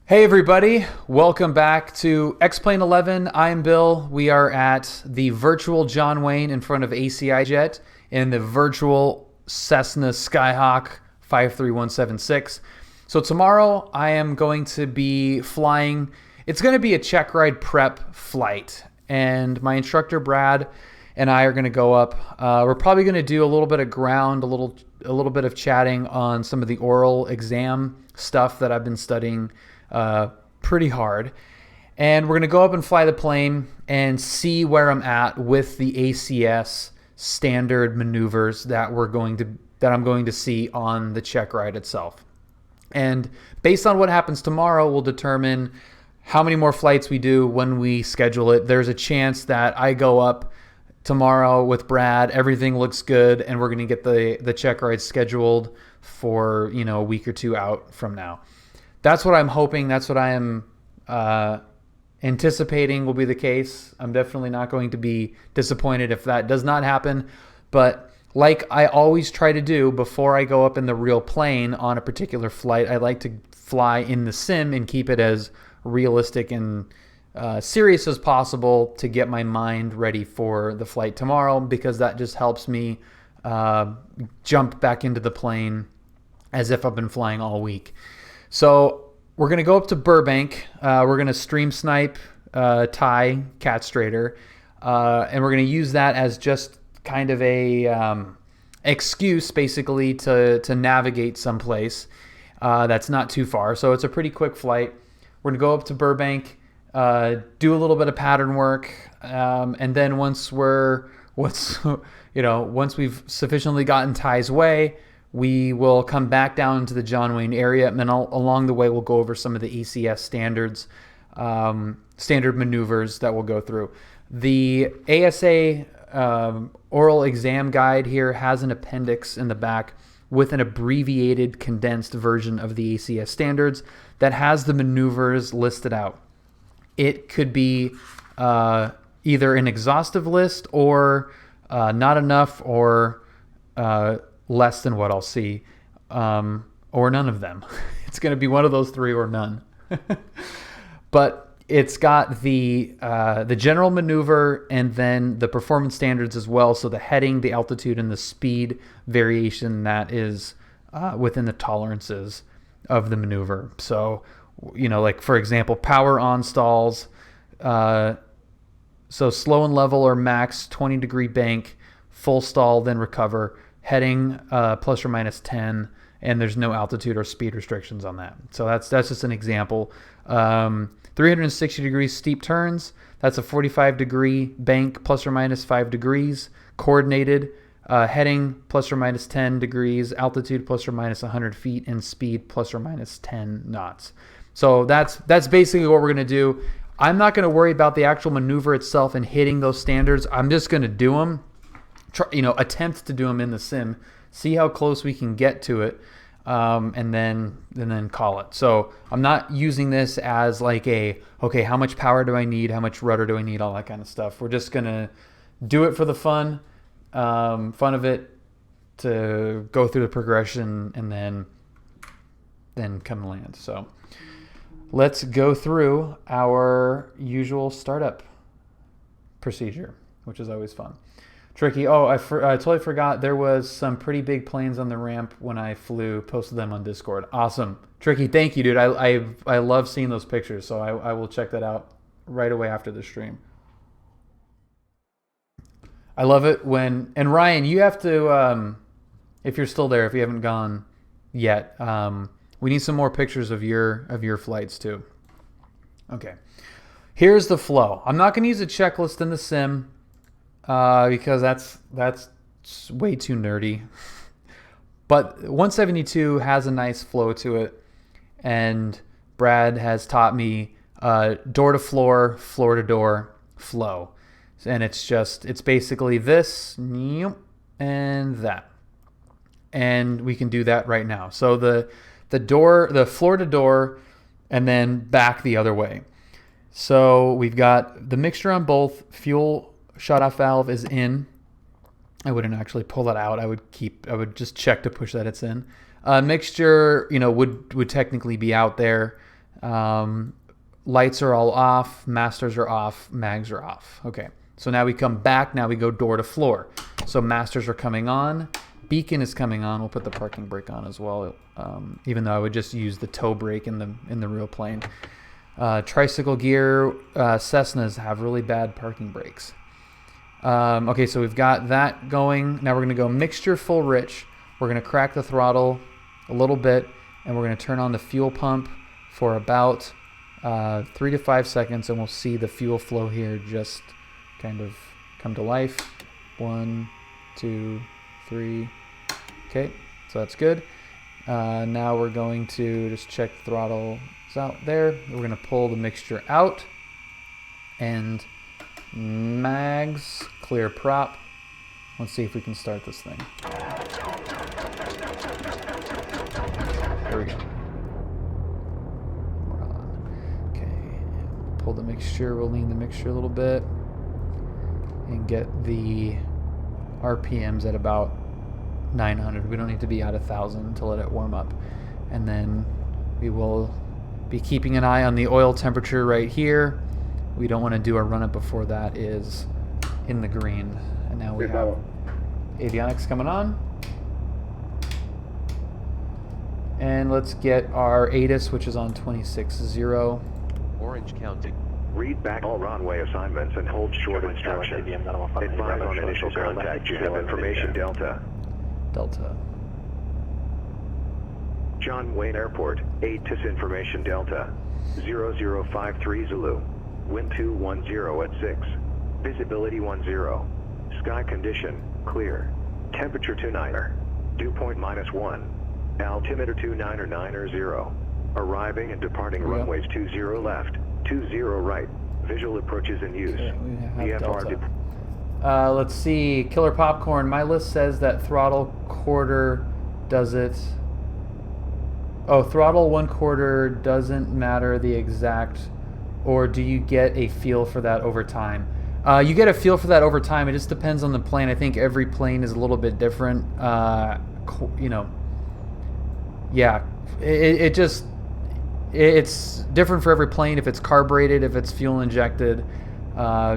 Hey everybody, welcome back to X-Plane 11. I'm Bill. We are at the virtual John Wayne in front of ACI Jet in the virtual Cessna Skyhawk 53176. So tomorrow I am going to be flying. It's going to be a check ride prep flight, and my instructor Brad and I are going to go up. We're probably going to do a little bit of ground, a little bit of chatting on some of the oral exam stuff that I've been studying pretty hard, and we're gonna go up and fly the plane and see where I'm at with the ACS standard maneuvers that I'm going to see on the check ride itself. And based on what happens tomorrow, we'll determine how many more flights we do when we schedule it. There's a chance that I go up tomorrow with Brad, everything looks good, and we're gonna get the check ride scheduled for a week or two out from now. That's what I'm hoping. That's what I am anticipating will be the case. I'm definitely not going to be disappointed if that does not happen. But like I always try to do before I go up in the real plane on a particular flight, I like to fly in the sim and keep it as realistic and serious as possible to get my mind ready for the flight tomorrow, because that just helps me jump back into the plane as if I've been flying all week. So we're going to go up to Burbank. We're going to stream snipe Thai cat straighter, and we're going to use that as just kind of a excuse, basically, to navigate someplace that's not too far. So it's a pretty quick flight. We're going to go up to Burbank, do a little bit of pattern work, and then once we've sufficiently gotten Thai's way, we will come back down to the John Wayne area, and then along the way we'll go over some of the ACS standards, standard maneuvers that we'll go through. The ASA oral exam guide here has an appendix in the back with an abbreviated, condensed version of the ACS standards that has the maneuvers listed out. It could be either an exhaustive list or not enough, or less than what I'll see, or none of them. It's going to be one of those three or none. But it's got the general maneuver and then the performance standards as well. So the heading, the altitude, and the speed variation that is within the tolerances of the maneuver. So, like for example, power on stalls. So slow and level or max 20-degree bank, full stall, then recover. Heading plus or minus 10, and there's no altitude or speed restrictions on that. So that's just an example. 360 degrees steep turns, that's a 45-degree bank plus or minus 5 degrees. Coordinated heading plus or minus 10 degrees, altitude plus or minus 100 feet, and speed plus or minus 10 knots. So that's basically what we're going to do. I'm not going to worry about the actual maneuver itself and hitting those standards. I'm just going to do them. Attempt to do them in the sim, see how close we can get to it, and then call it. So I'm not using this as like okay, how much power do I need? How much rudder do I need? All that kind of stuff. We're just going to do it for the fun of it, to go through the progression and then come and land. So let's go through our usual startup procedure, which is always fun. Tricky. Oh, I totally forgot. There was some pretty big planes on the ramp when I flew. Posted them on Discord. Awesome. Tricky, thank you, dude. I love seeing those pictures, so I will check that out right away after the stream. I love it when... And Ryan, you have to, if you're still there, if you haven't gone yet, we need some more pictures of your flights too. Okay. Here's the flow. I'm not going to use a checklist in the sim, because that's way too nerdy. But 172 has a nice flow to it, and Brad has taught me door to floor, floor to door flow. And it's basically this and that. And we can do that right now. So the floor to door, and then back the other way. So we've got the mixture on both. Fuel shutoff valve is in. I wouldn't actually pull that out. I would just check to push that it's in. Mixture, would technically be out there. Lights are all off, masters are off, mags are off. Okay, so now we come back, now we go door to floor. So masters are coming on, beacon is coming on. We'll put the parking brake on as well, even though I would just use the tow brake in the real plane. Tricycle gear, Cessnas have really bad parking brakes. Okay, so we've got that going. Now we're going to go mixture full rich. We're going to crack the throttle a little bit, and we're going to turn on the fuel pump for about 3 to 5 seconds, and we'll see the fuel flow here just kind of come to life. 1, 2, 3. Okay, so that's good. Now we're going to just check the throttle is out there. We're going to pull the mixture out, and mags, clear prop. Let's see if we can start this thing. There we go. We're on. Okay, pull the mixture, we'll lean the mixture a little bit and get the RPMs at about 900. We don't need to be at 1,000 to let it warm up. And then we will be keeping an eye on the oil temperature right here. We don't want to do a run up before that is in the green. And now we have avionics coming on. And let's get our ATIS, which is on 26.0. Orange counting. Read back all runway assignments and hold short instructions. Advise on initial contact. You have information Delta. Delta. John Wayne Airport, ATIS information Delta. 0053 Zulu. Wind 210 at 6. Visibility 10. Sky condition, clear. Temperature 29er. Dew point -1. Altimeter 29er90. Arriving and departing runways 20 left, 20 right. Visual approaches in use. Okay, we have Delta. Let's see, Killer Popcorn. My list says that throttle quarter does it. Oh, throttle 1/4 doesn't matter the exact, or do you get a feel for that over time? You get a feel for that over time. It just depends on the plane. I think every plane is a little bit different. You know, yeah, it's different for every plane. If it's carbureted, if it's fuel injected,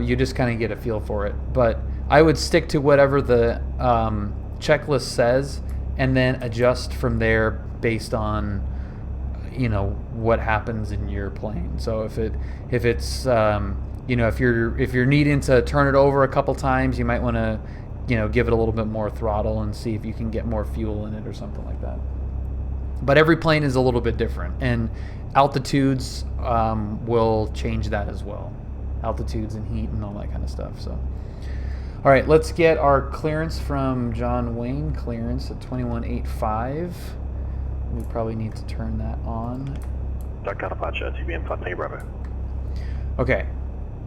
you just kind of get a feel for it. But I would stick to whatever the checklist says and then adjust from there based on, you know, what happens in your plane. So if it's you know, if you're needing to turn it over a couple times, you might want to, you know, give it a little bit more throttle and see if you can get more fuel in it or something like that. But every plane is a little bit different, and altitudes will change that as well. Altitudes and heat and all that kind of stuff. So, all right, let's get our clearance from John Wayne. Clearance at 2185. We probably need to turn that on. Okay,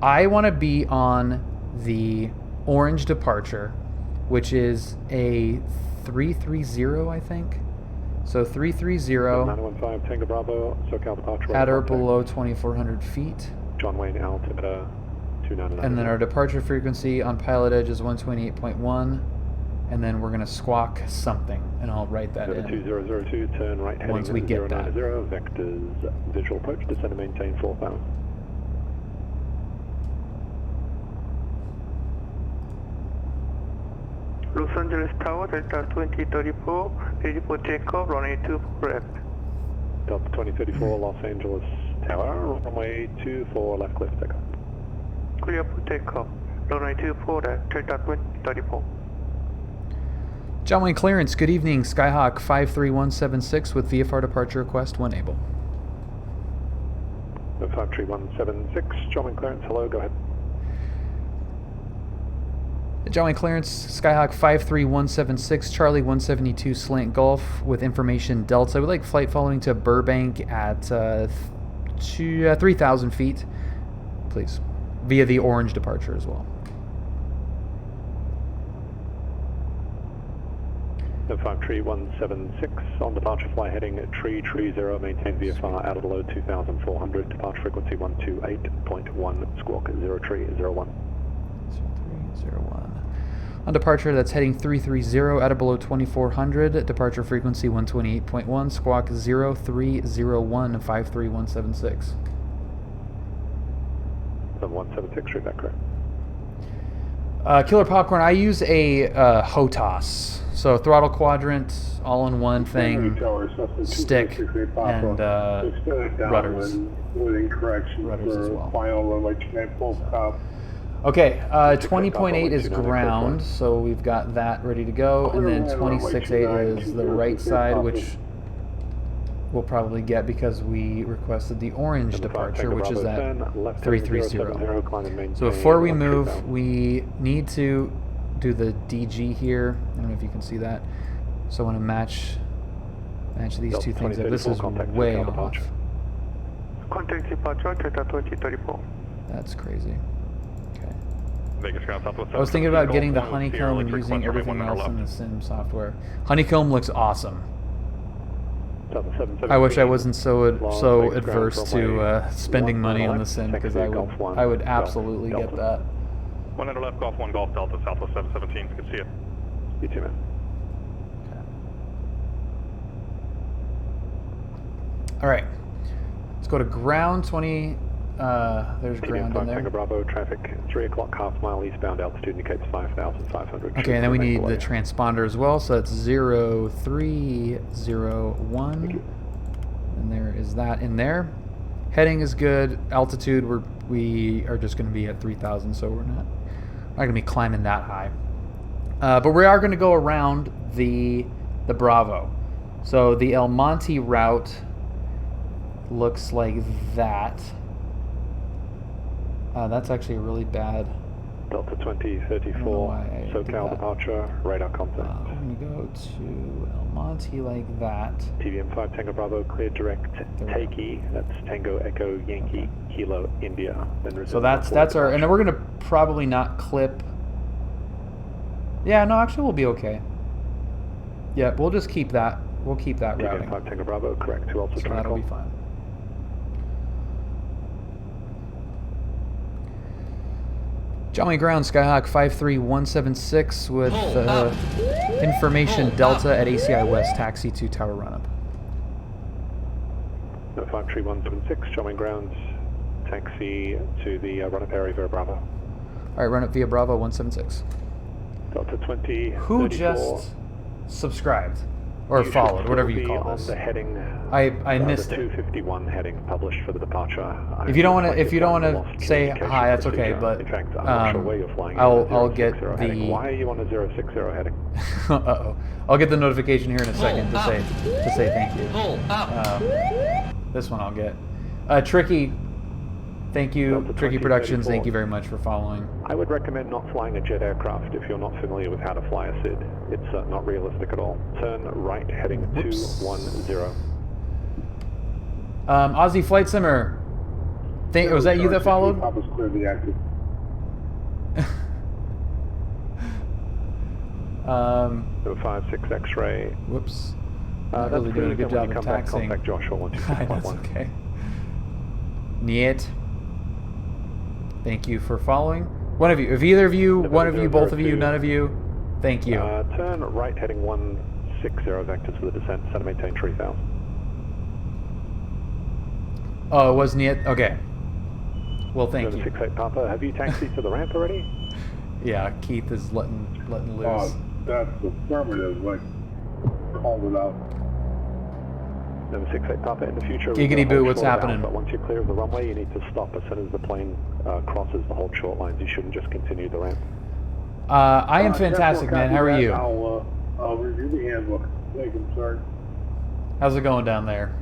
I want to be on the orange departure, which is a 330, I think. So 330 915 Tango Bravo, SoCal departure at or below 2,400 feet. John Wayne altimeter 299. And then our departure frequency on PilotEdge is 128.1. And then we're going to squawk something, and I'll write that in. 2002, turn right heading Once we get that. 090, vectors, visual approach, descend and maintain 4,000. Los Angeles Tower, Delta 2034, ready for takeoff, runway 24 left. Delta 2034, Los Angeles Tower, runway 24 left, clear for takeoff. Clear for takeoff, runway 24 left, Delta 2034. John Wayne clearance, good evening. Skyhawk 53176 with VFR departure request when able. 53176, John Wayne clearance, hello, go ahead. John Wayne clearance, Skyhawk 53176, Charlie 172 slant Gulf with information Delta. We'd like flight following to Burbank at 3,000 feet, please, via the orange departure as well. 53176, on departure fly heading at 330, maintain VFR out of below 2,400, departure frequency 128.1, squawk 0301. 0301. On departure, that's heading 330 at or below 2400. Departure frequency 128.1. Squawk 0301 53176. 7176, read that correct. Killer Popcorn, I use a HOTAS. So throttle quadrant, all-in-one thing, stick, and rudders. Rudders as well. Okay, 20.8 is ground, so we've got that ready to go, and then 26.8 is the right side, which we'll probably get because we requested the orange departure, which is at 330. So before we move, we need to do the DG here. I don't know if you can see that. So I want to match these two things up. This is way off. Contact departure, Delta 2034. That's crazy. Okay. Vegas ground southwest. I was thinking about getting the honeycomb and using everything else in the sim software. Honeycomb looks awesome. I wish I wasn't so adverse to spending money on the sim, because I would absolutely get that. 1 under left, Golf 1, Golf Delta, southwest 717. We can see it. You too, man. All right, let's go to ground 20. There's ground in there. Tango Bravo, traffic 3 o'clock, half mile eastbound, altitude indicates 5,500. Okay, and then we need the transponder as well, so that's 0301. And there is that in there. Heading is good. Altitude, we are just going to be at 3,000, so we're not going to be climbing that high. But we are going to go around the Bravo. So the El Monte route looks like that. That's actually a really bad. Delta 2034, SoCal departure, radar contact. I'm going to go to El Monte like that. TVM 5 Tango Bravo, clear direct takey. That's Tango Echo Yankee Kilo India. Then so that's our, and then we're going to probably not clip. Yeah, no, actually we'll be okay. Yeah, we'll just keep that. We'll keep that routing. TVM 5 Tango Bravo, correct. 2 also so that'll be fine. Johnny Ground, Skyhawk 53176 with information Delta at ACI West, taxi to tower run-up. 53176, Johnny Ground, taxi to the run-up area via Bravo. All right, run-up via Bravo 176. Delta 20. Who just subscribed? Or followed, whatever you call this. On the heading, I missed the it. 251 heading published for the departure. If you don't want to say hi, that's okay. But in fact, I'm not sure where you're flying. I'll get the. Why are you on a 060 heading? Uh-oh. I'll get the notification here in a second to say thank you. This one I'll get. Tricky. Thank you, Tricky Productions. Thank you very much for following. I would recommend not flying a jet aircraft if you're not familiar with how to fly a SID. It's not realistic at all. Turn right, heading 210. Aussie Flight Simmer. Was that you that followed? Was clearly active. 56 X-ray. Whoops. Not really doing a good job of taxiing. Contact Joshua 126.1. That's okay. Niet. Thank you for following. One of you, if either of you, one of you, both of you, none of you, thank you. Turn right, heading 160 vectors for the descent. Set to maintain 3,000. Oh, it was Niet? Okay. Well, thank you. 768 Papa, have you taxied to the ramp already? Yeah, Keith is letting loose. Oh, that's affirmative, like, called it out. 768 Papa, in the future... Giggity boo, what's happening? But once you're clear of the runway, you need to stop as soon as the plane crosses the hold short lines. You shouldn't just continue the ramp. I am fantastic, man. How are you? I'll review the handbook. Thank you, sir. How's it going down there?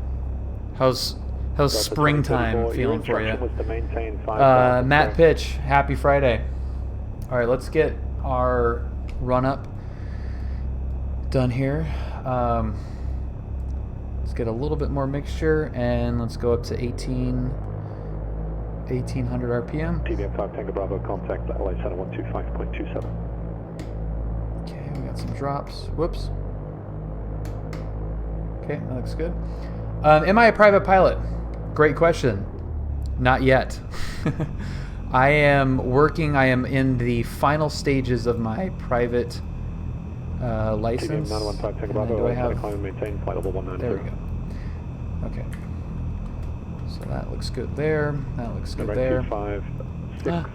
How's springtime feeling for you? Matt Pitch, happy Friday. All right, let's get our run-up done here. Let's get a little bit more mixture, and let's go up to 1800 RPM. TVM 5 Tango Bravo, contact LA Center 125.27. Okay, we got some drops. Whoops. Okay, that looks good. Am I a private pilot? Great question. Not yet. I am working. I am in the final stages of my private license. 915 Tango And then Bravo, do I have? climb and maintain flight level 190. There we go. Okay. So that looks good there. That looks good Direct there. 256,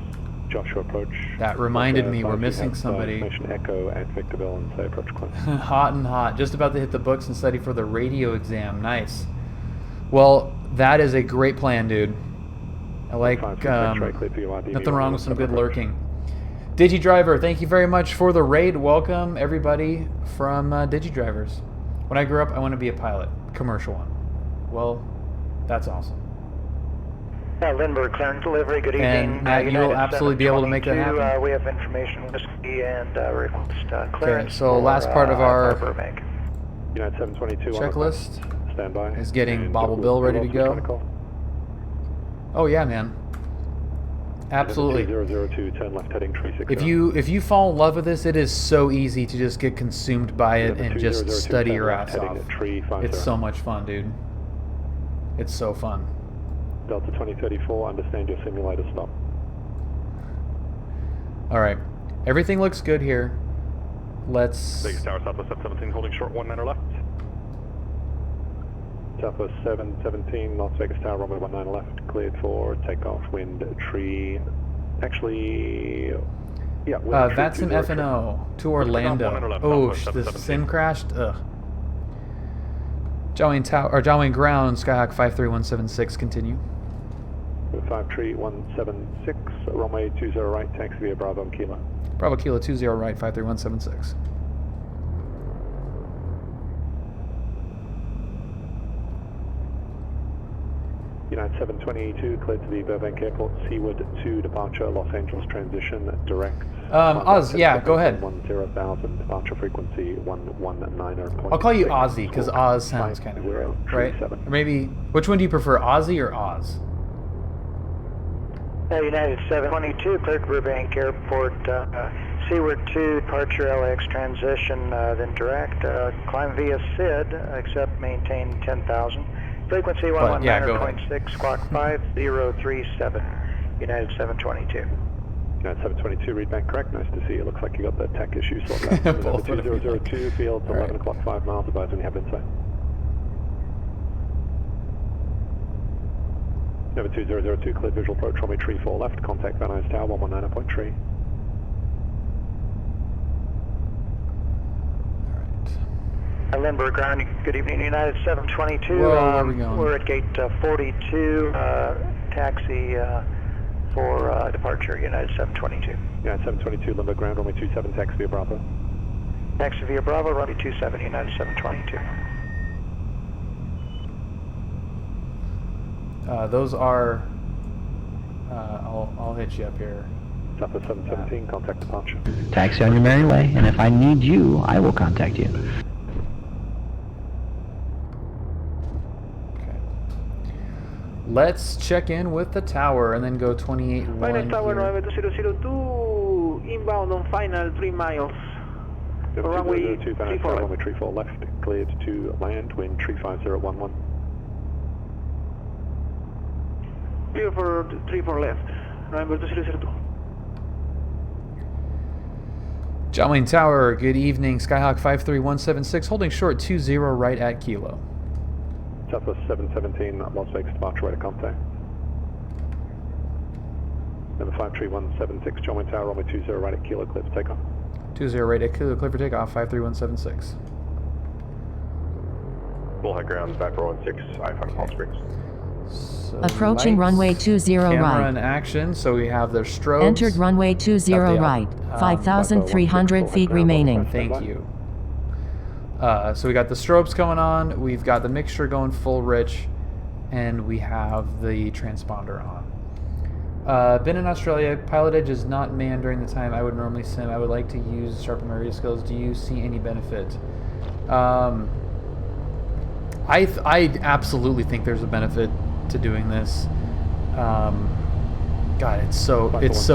Joshua approach. That reminded me we're missing somebody. Information Echo at Victorville and say approach climb. Hot and hot. Just about to hit the books and study for the radio exam. Nice. Well, that is a great plan, dude. I like nothing wrong with some good lurking. DigiDriver, thank you very much for the raid. Welcome, everybody from DigiDrivers. When I grew up, I want to be a pilot. Commercial one. Well, that's awesome. Lindbergh, clearance delivery, good evening. And Matt, you will absolutely be able to make that happen. We have information, whiskey, and request clearance. Okay, so last part of our Burbank. United 722 checklist standby. is getting Bobble Bill ready to go. Oh yeah, man. Absolutely. 002, turn left heading 360. If you fall in love with this, it is so easy to just get consumed by it and just study your ass off. It's so much fun, dude. It's so fun. Delta 2034, understand your simulator stop. All right, everything looks good here. Let's. Vegas Tower, Southwest 717, holding short 19 left. Southwest 717, Las Vegas Tower, runway 19 left, cleared for takeoff, wind, tree. Actually, yeah. That's an F&O to Orlando. Oh, the sim crashed. Ugh. John Wayne Tower or John Wayne Ground, Skyhawk 53176. Continue. 53176, runway 20 right, taxi via Bravo and Kilo. Bravo Kilo 20 right, 53176. United 722, cleared to the Burbank Airport, Seaward to departure, Los Angeles transition, direct. Oz, yeah, go ahead. 10,000, departure frequency 119. I'll call you Ozzy, because Oz sounds kind of weird, right? Or maybe, which one do you prefer, Ozzy or Oz? United 722, cleared to Burbank Airport, Seaward to departure, LAX transition, then direct, climb via SID, except maintain 10,000. Frequency 119.6, squawk 5037, United 722. United 722, read back correct. Nice to see you. Looks like you got the tech issue sorted out. Both 2002, field, 11 o'clock, 5 miles. Advise when you have insight. Number 2002, clear visual approach, runway tree 4 left, contact Van Nuys Tower, 119.3. Lindbergh Ground, good evening, United 722. Whoa, where are we going? We're at gate 42, taxi for departure, United 722. United 722, Lindbergh Ground, runway 27, taxi via Bravo. Taxi via Bravo, runway 27, United 722. Those are. I'll hit you up here. Southwest 717, contact departure. Taxi on your merry way, and if I need you, I will contact you. Let's check in with the tower and then go 28-1 Final tower here. 92002, inbound on final 3 miles. Runway 34 left. Runway 34 left, cleared to land, wind 35011. Clear for 34 left, November 2002. John Wayne Tower, good evening. Skyhawk 53176, holding short 20 right at Kilo. Southwest 717, Las Vegas departure, right of contact. Number 53176, John Wayne Tower, runway 20 right at Kilo, clear for takeoff. 20 right at Kilo, clear for takeoff, 53176. Bullhead ground, back for 16, I-5 Palm Springs. So Approaching lights, runway 20 camera right. in action, so we have their strobes. Entered runway 20 Got the, right. 5,300 feet remaining. Thank you. So we got the strobes coming on, we've got the mixture going full rich, and we have the transponder on. Been in Australia. PilotEdge is not manned during the time I would normally sim. I would like to use sharpen my radio skills. Do you see any benefit? I absolutely think there's a benefit to doing this. God, it's so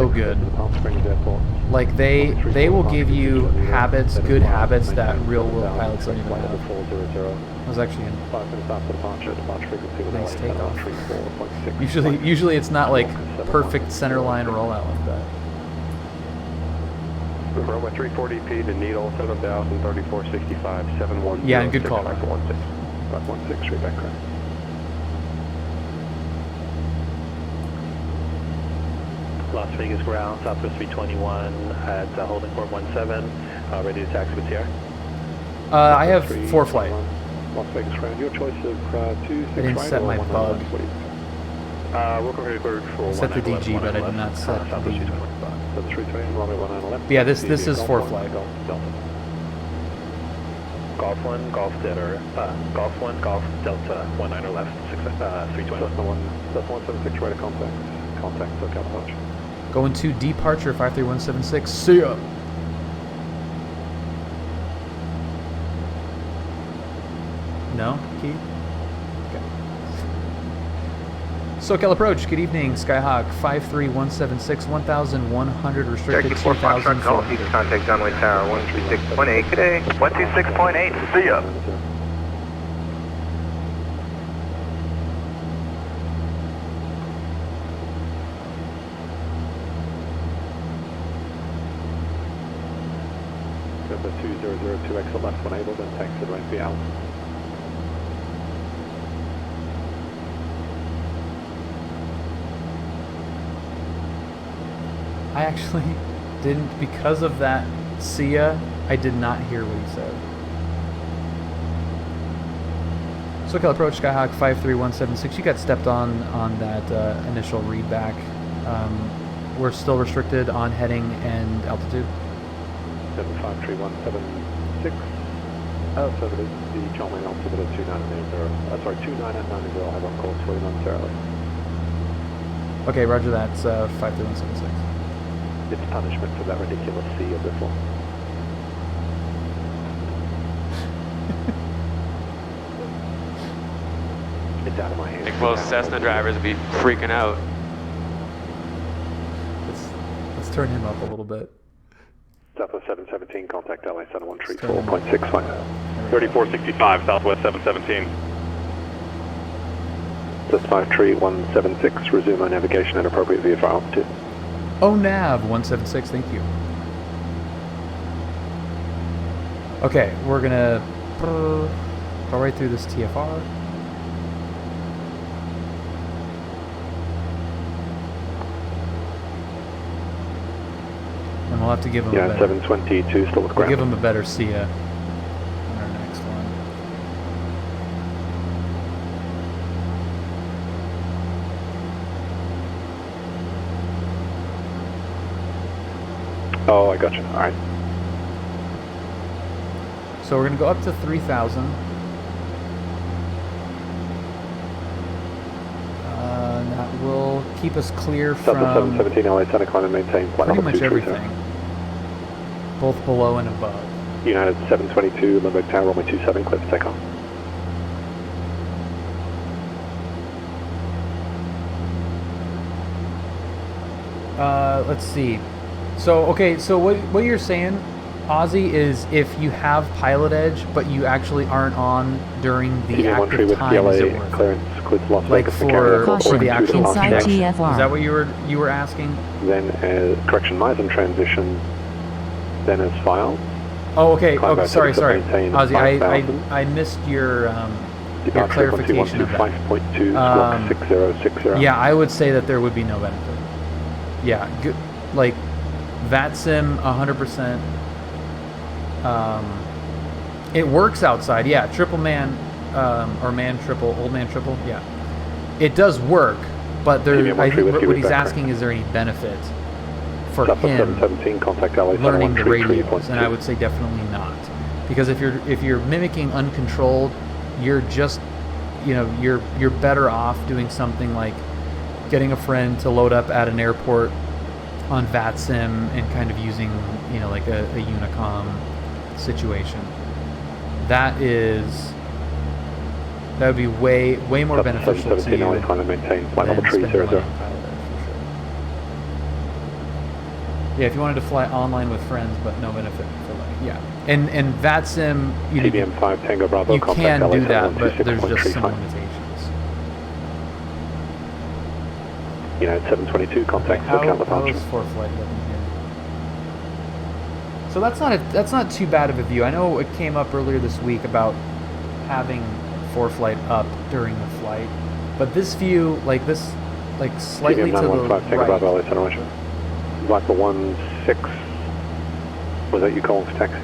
good. Palm Springs Airport. Like they will give you habits, good habits that real world pilots don't even have. 400. I was actually in 5 minutes after departure frequency with nice LA takeoff. 34.6. Usually it's not like perfect center line rollout like that. Runway 340P to Needle 7000 3465 710. Yeah, and good call. 516 straight back correct. Las Vegas ground, Southwest 321 at holding port 17, ready to taxi with TR. I have 4 flight. Las Vegas ground, your choice of 26 I didn't right set or my 19 bug. left? What do you We're going to go for I set the DG, but I did not set the... So 320, runway 19 left. But yeah, this is Golf 4 one, flight. Golf Delta. Golf 1, Golf Delta, Golf 1, Golf Delta, 19 left, 320. That's 176 right of contact. Contact, so approach. Going to departure 53176. See ya. No? Key? Okay. SoCal approach. Good evening, Skyhawk 53176. 1,100 restricted. 2,000. Contact runway tower 136.8. Good day. 126.8. See ya. The 2002 exit left when able, then taxi right be out. I actually didn't, because of that SIA, I did not hear what he said. SoCal approach, Skyhawk 53176. You got stepped on that initial readback. We're still restricted on heading and altitude. 753176. So it is the John Wayne altimeter 2990. Sorry, 2990. I have on course for you momentarily. Okay, roger that. 53176. It's punishment for that ridiculous C of this one. It's out of my hands. I think most Cessna drivers would be freaking out. Let's turn him up a little bit. Southwest 717, contact LA Center 134.65. 3465, Southwest 717. That's 53176, resume our navigation at appropriate VFR altitude. Oh, nav 176, thank you. Okay, we're gonna go right through this TFR. And we'll have to give him a better, 722 still with we'll ground. give him a better SIA on our next one. Oh, I got you. All right. So we're gonna go up to 3,000. And that will keep us clear Southwest from 717 LA Center, climb and maintain flight pretty level much 230. everything, both below and above. United 722, Burbank Tower, runway 27, clear for takeoff. Let's see. So, okay, so what you're saying, Ozzy, is if you have PilotEdge, but you actually aren't on during the active with time, is it PLA worth it? clearance includes Las Like Vegas for Caution, the actual inside launch? TFR. Is that what you were asking? Then correction, Meisen transition, then as filed. Oh, okay. Climb Oh, back sorry, to sorry. maintain Ozzy, 5,000. I missed your Departure clarification of that. 5.2, squawk 6060. Yeah, I would say that there would be no benefit. Yeah, good. Like VATSIM 100%. It works outside. Yeah, triple man or man triple, old man triple. Yeah, it does work, but there. I think what he's asking is there any benefit for Southwest him 717, contact LA Center learning the radios? 133.2. And I would say definitely not, because if you're mimicking uncontrolled, you're just, you're better off doing something like getting a friend to load up at an airport on VATSIM and kind of using, like a Unicom situation. That would be way more beneficial to you maintain flight level than spending money 300. on PilotEdge, for sure. Yeah, if you wanted to fly online with friends, but no benefit for like, yeah. And VATSIM, TBM 5 Tango Bravo, you contact can LA do that, but 7126.35. there's just some limitations. United 722, contact How SoCal departure. is ForeFlight looking here? So that's not too bad of a view. I know it came up earlier this week about having ForeFlight up during the flight, but this view, like this, like slightly TBM to the 915 Tango right. Bravo, LA Center Roger. Viper 16, was that you calling for taxi?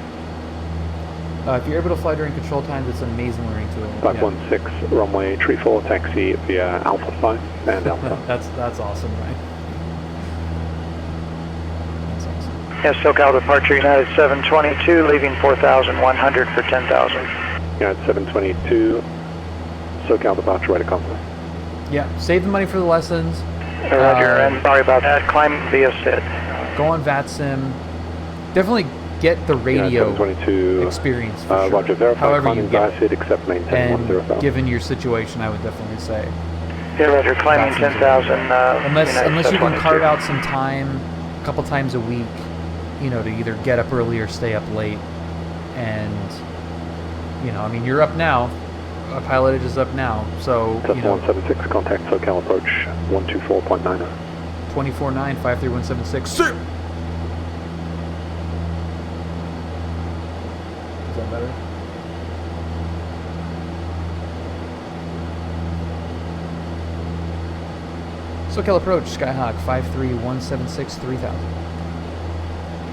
If you're able to fly during control times, it's an amazing learning tool. Viper 16, runway tree 4, taxi via Alpha 5 and Alpha. That's awesome, right? That's awesome. Yes, SoCal departure, United 722, leaving 4,100 for 10,000. United 722, SoCal departure, right to contact. Yeah, save the money for the lessons. Roger, and sorry about that. Climb via SID. Go on VATSIM. Definitely get the radio experience for sure. Roger, verify however you get SID, except maintain and 105. given your situation, I would definitely say. Yeah, Roger, climbing 10,000. Unless you can carve out some time, a couple times a week, you know, to either get up early or stay up late. And, you know, I mean, you're up now. PilotEdge is up now, so, you know. 176, contact SoCal approach 124.90. 249 53176. Sir! Is that better? SoCal approach, Skyhawk 53176 3000.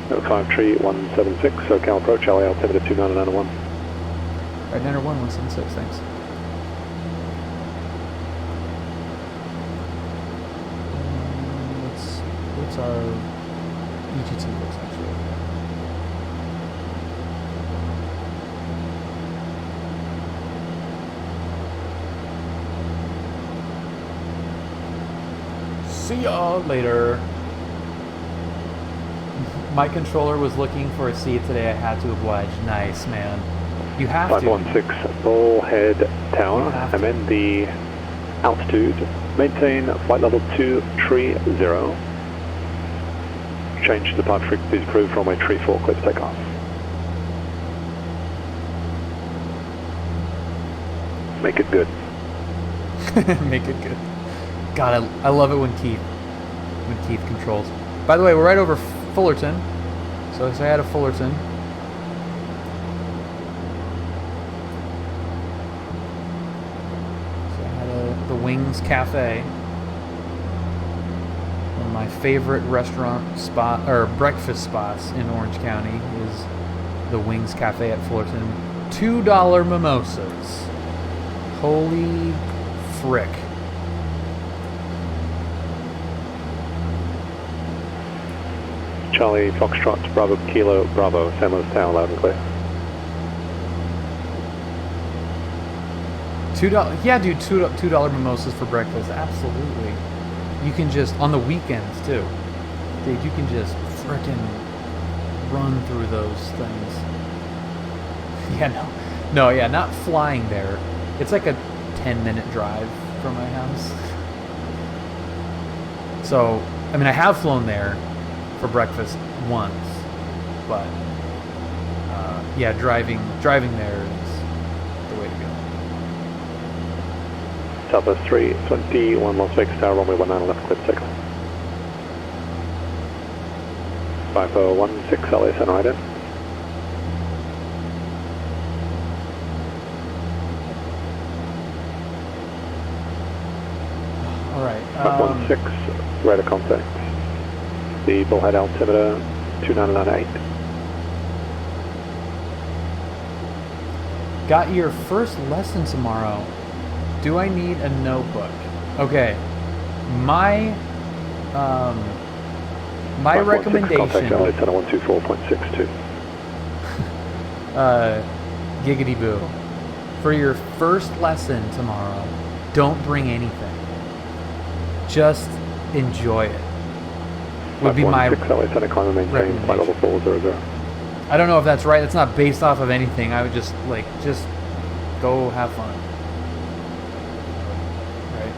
53176, SoCal approach, LA altimeter 29901. Right, 901 176, thanks. What's our EGT looks actually? See y'all later. My controller was looking for a seat today. I had to oblige. Nice, man. You have 516 Bullhead Tower. Amend the altitude. Maintain flight level 230. Change departure frequencies approved from runway tree 4, clear for takeoff. Make it good. Make it good. God, I love it when Keith controls. By the way, we're right over Fullerton. So say hi to Fullerton. Say hi to the Wings Cafe. One of my favorite restaurant spot or breakfast spots in Orange County is the Wings Cafe at Fullerton. $2 mimosas. Holy frick. Charlie Foxtrot Bravo Kilo Bravo, San Luis Tower, loud and clear. $2, yeah, dude. $2 mimosas for breakfast, absolutely. You can just on the weekends too, dude. You can just frickin' run through those things. Yeah, no, yeah, not flying there. It's like a 10-minute drive from my house. So, I mean, I have flown there for breakfast once, but yeah, driving there is the way to go. Southwest 321 Las Vegas Tower, runway 19 left, clear for takeoff. 5016 LA Center right in. All right. 516 radar contact. The Bullhead altimeter 2998. Got your first lesson tomorrow. Do I need a notebook? Okay. My recommendation. Contact LA Center 124.62. Giggity boo. For your first lesson tomorrow, don't bring anything. Just enjoy it. Would be my LA Center, climb and maintain flight level 400. I don't know if that's right. It's not based off of anything. I would just go have fun. Right?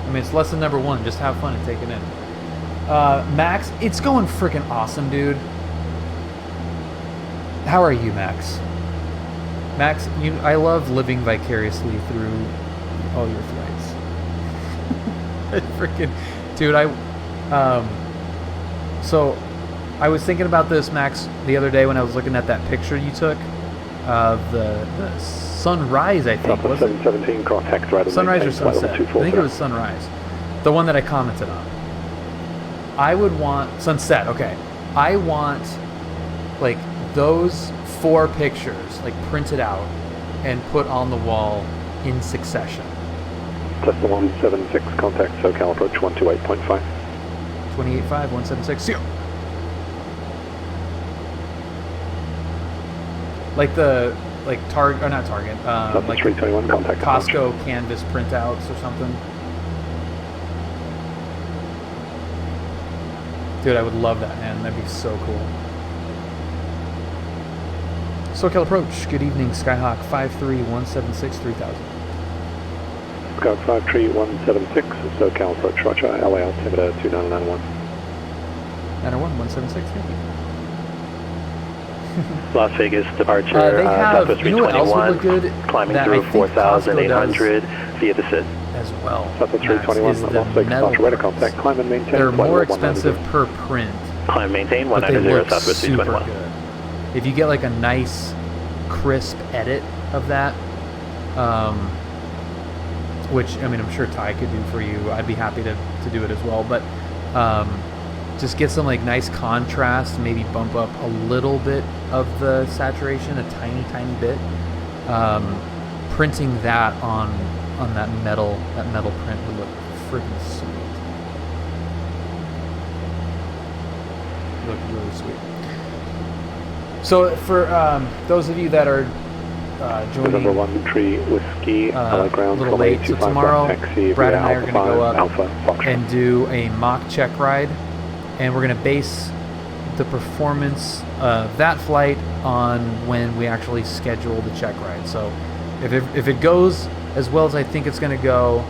I mean, it's lesson number 1. Just have fun and take it in. Max, it's going freaking awesome, dude. How are you, Max? Max, I love living vicariously through all your flights. Freaking, dude, so I was thinking about this, Max, the other day when I was looking at that picture you took of the sunrise, I think, was it? 717, contact right. Sunrise or sunset? I think it was sunrise. The one that I commented on. I would want sunset. Okay, I want like those 4 pictures like printed out and put on the wall in succession. Cessna 176, contact SoCal approach 128.5. 28.5, 176, zero. Like the Target or not Target, like 321, contact Costco canvas printouts or something. Dude, I would love that, man. That'd be so cool. SoCal approach. Good evening, Skyhawk 53176 3000. Skyhawk 53176, SoCal approach, roger. LA altimeter 2991. 901 176, thank you. Las Vegas departure, they have, Southwest you know what else would look 321, good? climbing That through I think Costco 4,800 via the SID. as well. Southwest Max, 321, is the Las Vegas metal departure, radar parts. contact, climb and maintain. They're flight more level expensive 190. per print, Climb, maintain, but they 190, look Southwest super 321. good. If you get like a nice, crisp edit of that, which, I mean, I'm sure Ty could do for you. I'd be happy to do it as well, but just get some like nice contrast, maybe bump up a little bit of the saturation, a tiny bit. Printing that on that metal print would look freaking sweet. Look really sweet. So for those of you that are joining Number 1 tree whiskey, LA ground, a little late, so tomorrow taxi, Brad and I are going to go up Alpha, and do a mock check ride, and we're going to base the performance of that flight on when we actually schedule the check ride. So if it goes as well as I think it's going to go,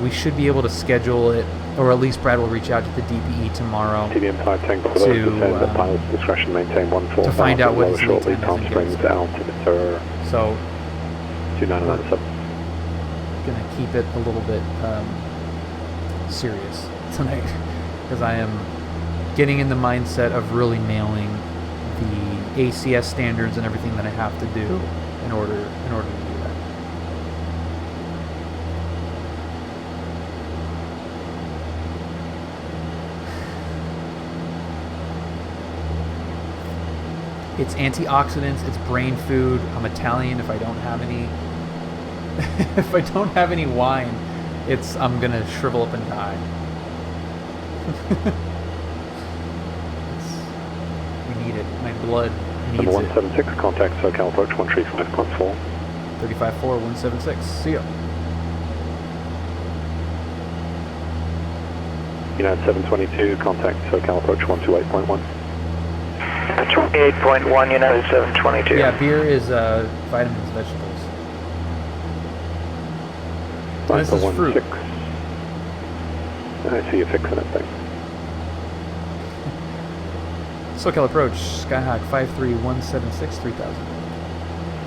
we should be able to schedule it, or at least Brad will reach out to the DPE tomorrow TBM 5 tank below, to descend at pilot's discretion, maintain 14,000, to find out what his lead shortly, time Palm is and Springs, get us altimeter So 2997. gonna keep it a little bit serious tonight, because I am getting in the mindset of really nailing the ACS standards and everything that I have to do in order to do that. It's antioxidants, it's brain food. I'm Italian. If I don't have any if I don't have any wine, I'm gonna shrivel up and die. We need it. My blood needs Number it. 176, contact SoCal approach 135.4. 35-4, 176. See ya. United 722, contact SoCal approach 128.1. 28.1, United 722. Yeah, beer is vitamins, vegetables. And this is fruit. 16. I see you fixing it, thanks. SoCal approach, Skyhawk 53176 3000.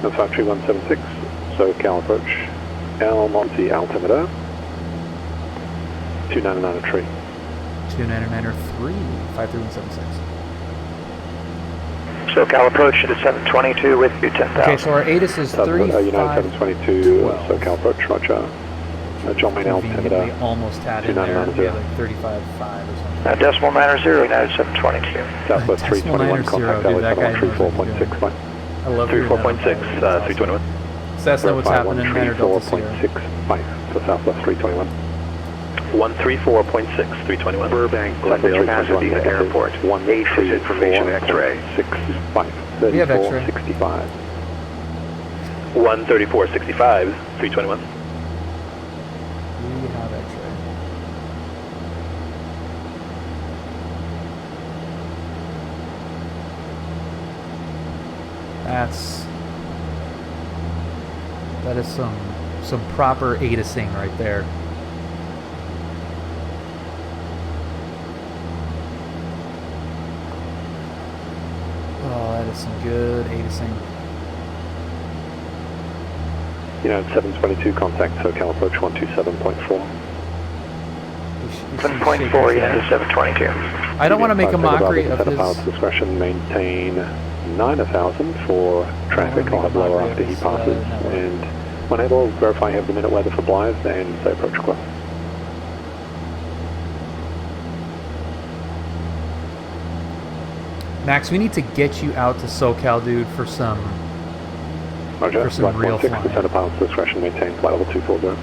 No, 53176, SoCal approach, El Monte altimeter 2993. 2993 53176. SoCal approach to 722 with you 10,000. Okay, so our ATIS is 35. United 722, SoCal approach, roger. John Wayne altimeter. We almost had in there. We had like 35.5 or something. Decimal 90, United 722. Southwest Decimal 321, 90, contact dude, LA that guy knows what 34.6. I love 34.6, 321. So that's not what's happening. Niner Delta Sierra. 34.65 to Southwest 321. 134.6, 321. Burbank, London Pasadena Airport. ATIS information X-ray. 65. We have X-ray. 65. 134.65, 321. We have X-ray. That is some proper ATISing right there. That's some good ATISing. United 722, contact SoCal approach 127.4. 7.4, United 722. I don't want to make a mockery of his... Pilot's discretion, maintain 9,000 for traffic. I'll have lower after he passes. And when able, verify you have the minute weather for Blythe and say approach request. Max, we need to get you out to SoCal, dude, for some... Roger, for some real flying. 6% of pilot's discretion, maintain flight level 240.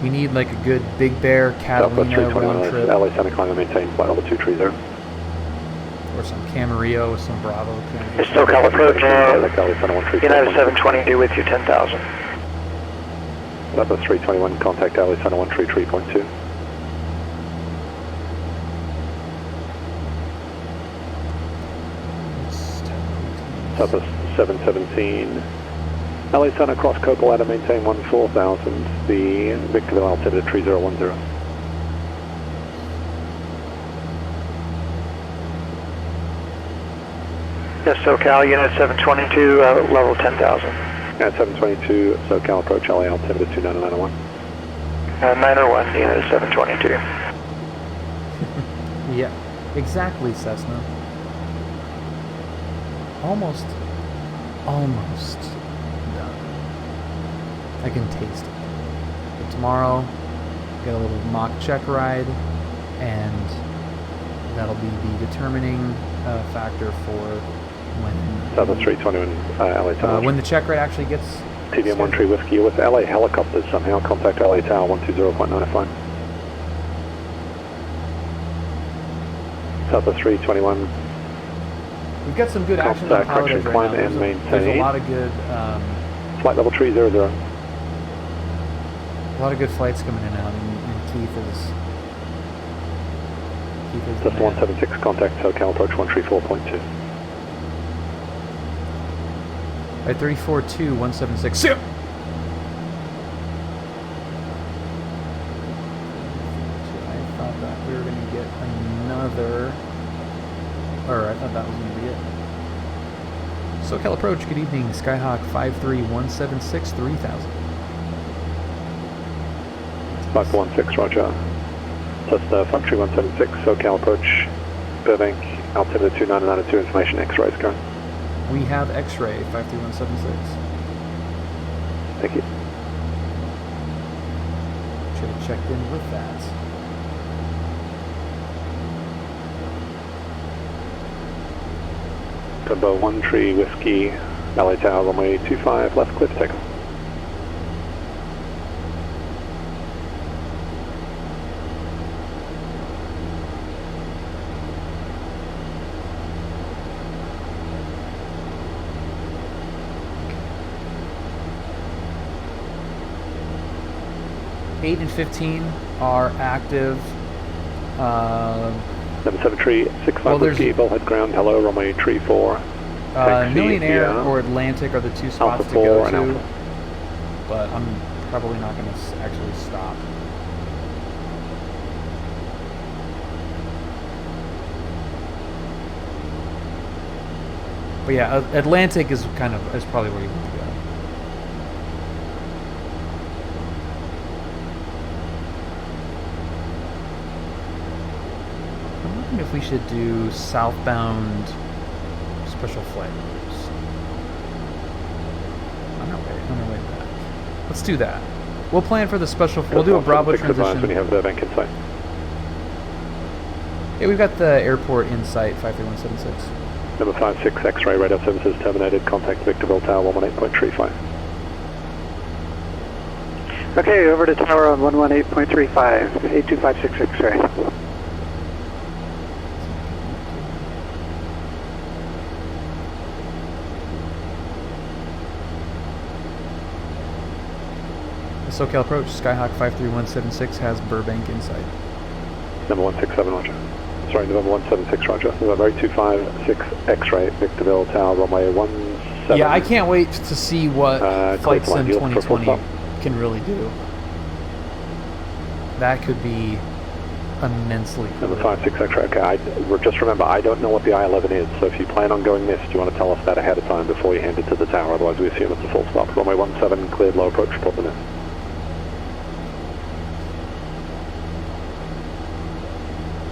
We need like a good Big Bear, Catalina round trip. LA Santa Clara, maintain flight level 230. Or some Camarillo with some Bravo. It's SoCal approach. United 722 with you, 10,000. Level 321, contact LA Santa 133.2. Southwest 717. LA Santa cross Copa ladder, maintain 14,000. The Victorville altimeter 3010. Yes, SoCal, Unit 722, level 10,000. At 722, SoCal approach LA altimeter 29901. 901, Unit 722. Yeah, exactly, Cessna. Almost done. I can taste it. But tomorrow, get a little mock check ride, and that'll be the determining factor for when Southwest 321, LA Tower. when the check ride actually gets TVM 13 Whiskey, you're with LA helicopters somehow, contact LA Tower 120.95. Southwest 321. We've got some good action on PilotEdge right climb now. and maintain. There's a lot of good flight level 300. a lot of good flights coming in and out, and Keith is Just 176, contact SoCal approach 134.2. Right, 342, 176. See ya! I thought that we were going to get another... Or I thought that was going to be it. SoCal approach, good evening. Skyhawk 53176, 3000. 516, roger. Just Factory 176, SoCal approach, Burbank, altimeter 2992, information X-rays going. We have X-ray 53176. Thank you. Should have checked in with that. Number 13 Whiskey, LA Tower, runway 25, left clear for takeoff. Eight and 15 are active. Number 7365 Whiskey, Bullhead ground, hello, runway 34. Millionaire or Atlantic are the two spots to go to, but I'm probably not going to actually stop. But yeah, Atlantic is probably where you want to go. I'm wondering if we should do southbound special flight routes on our way back. Let's do that. We'll plan for the special. We'll do a Bravo transition. When you have Burbank in sight. Yeah, we've got the airport in sight. 53176. Number 56 X-ray radar services terminated. Contact Victorville Tower 118.35. Okay, over to tower on 118.35, 8256 X-ray. SoCal approach, Skyhawk 53176 has Burbank in sight. Number 167, roger. Sorry, November 176, roger. November 256 X-ray, Victorville Tower, runway 17. Yeah, I can't wait to see what Flight Sim 2020 can really do. That could be immensely Number cooler. 56 X-ray, okay. Just remember, I don't know what the I-11 is, so if you plan on going this, do you want to tell us that ahead of time before you hand it to the tower? Otherwise we assume it's a full stop. Runway 17, cleared low approach, report the miss.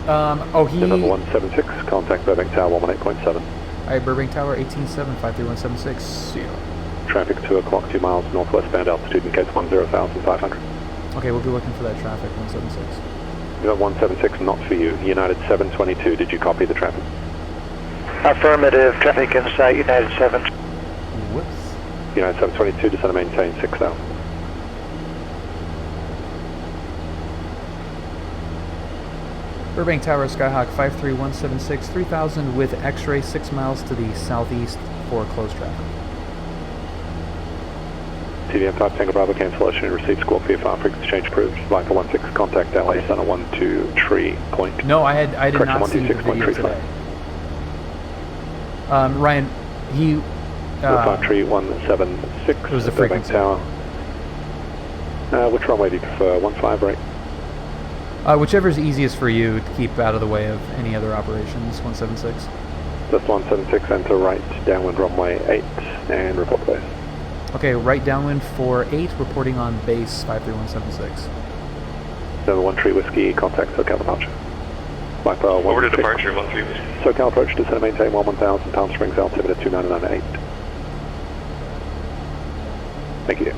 Number 176, contact Burbank Tower 118.7. Alright, Burbank Tower 187, 53176, see you. Traffic 2 o'clock, 2 miles northwestbound altitude in case 10,500. Okay, we'll be looking for that traffic, 176. Number 176, not for you. United 722, did you copy the traffic? Affirmative. Traffic in sight, United 7. Whoops. United 722, descend and maintain 6,000. Burbank Tower, Skyhawk 53176, 3000 with X-ray 6 miles to the southeast for closed traffic. TVM 5 Tango Bravo cancellation, received squawk VFR frequency change approved. Viper 16, contact LA Center 123 point. No, I did not see the video today. Ryan, he... 53176, it was the Burbank frequency. Tower. Which runway do you prefer, 15 right? Whichever's easiest for you to keep out of the way of any other operations, 176. Just 176, enter right, downwind runway 8, and report base. Okay, right downwind for 8, reporting on base 53176. Number 1 Tree Whiskey, contact SoCal departure. Viper Over to 16. departure, 13. SoCal approach, descend and maintain 1000 Palm Springs, altimeter 2998. Thank you.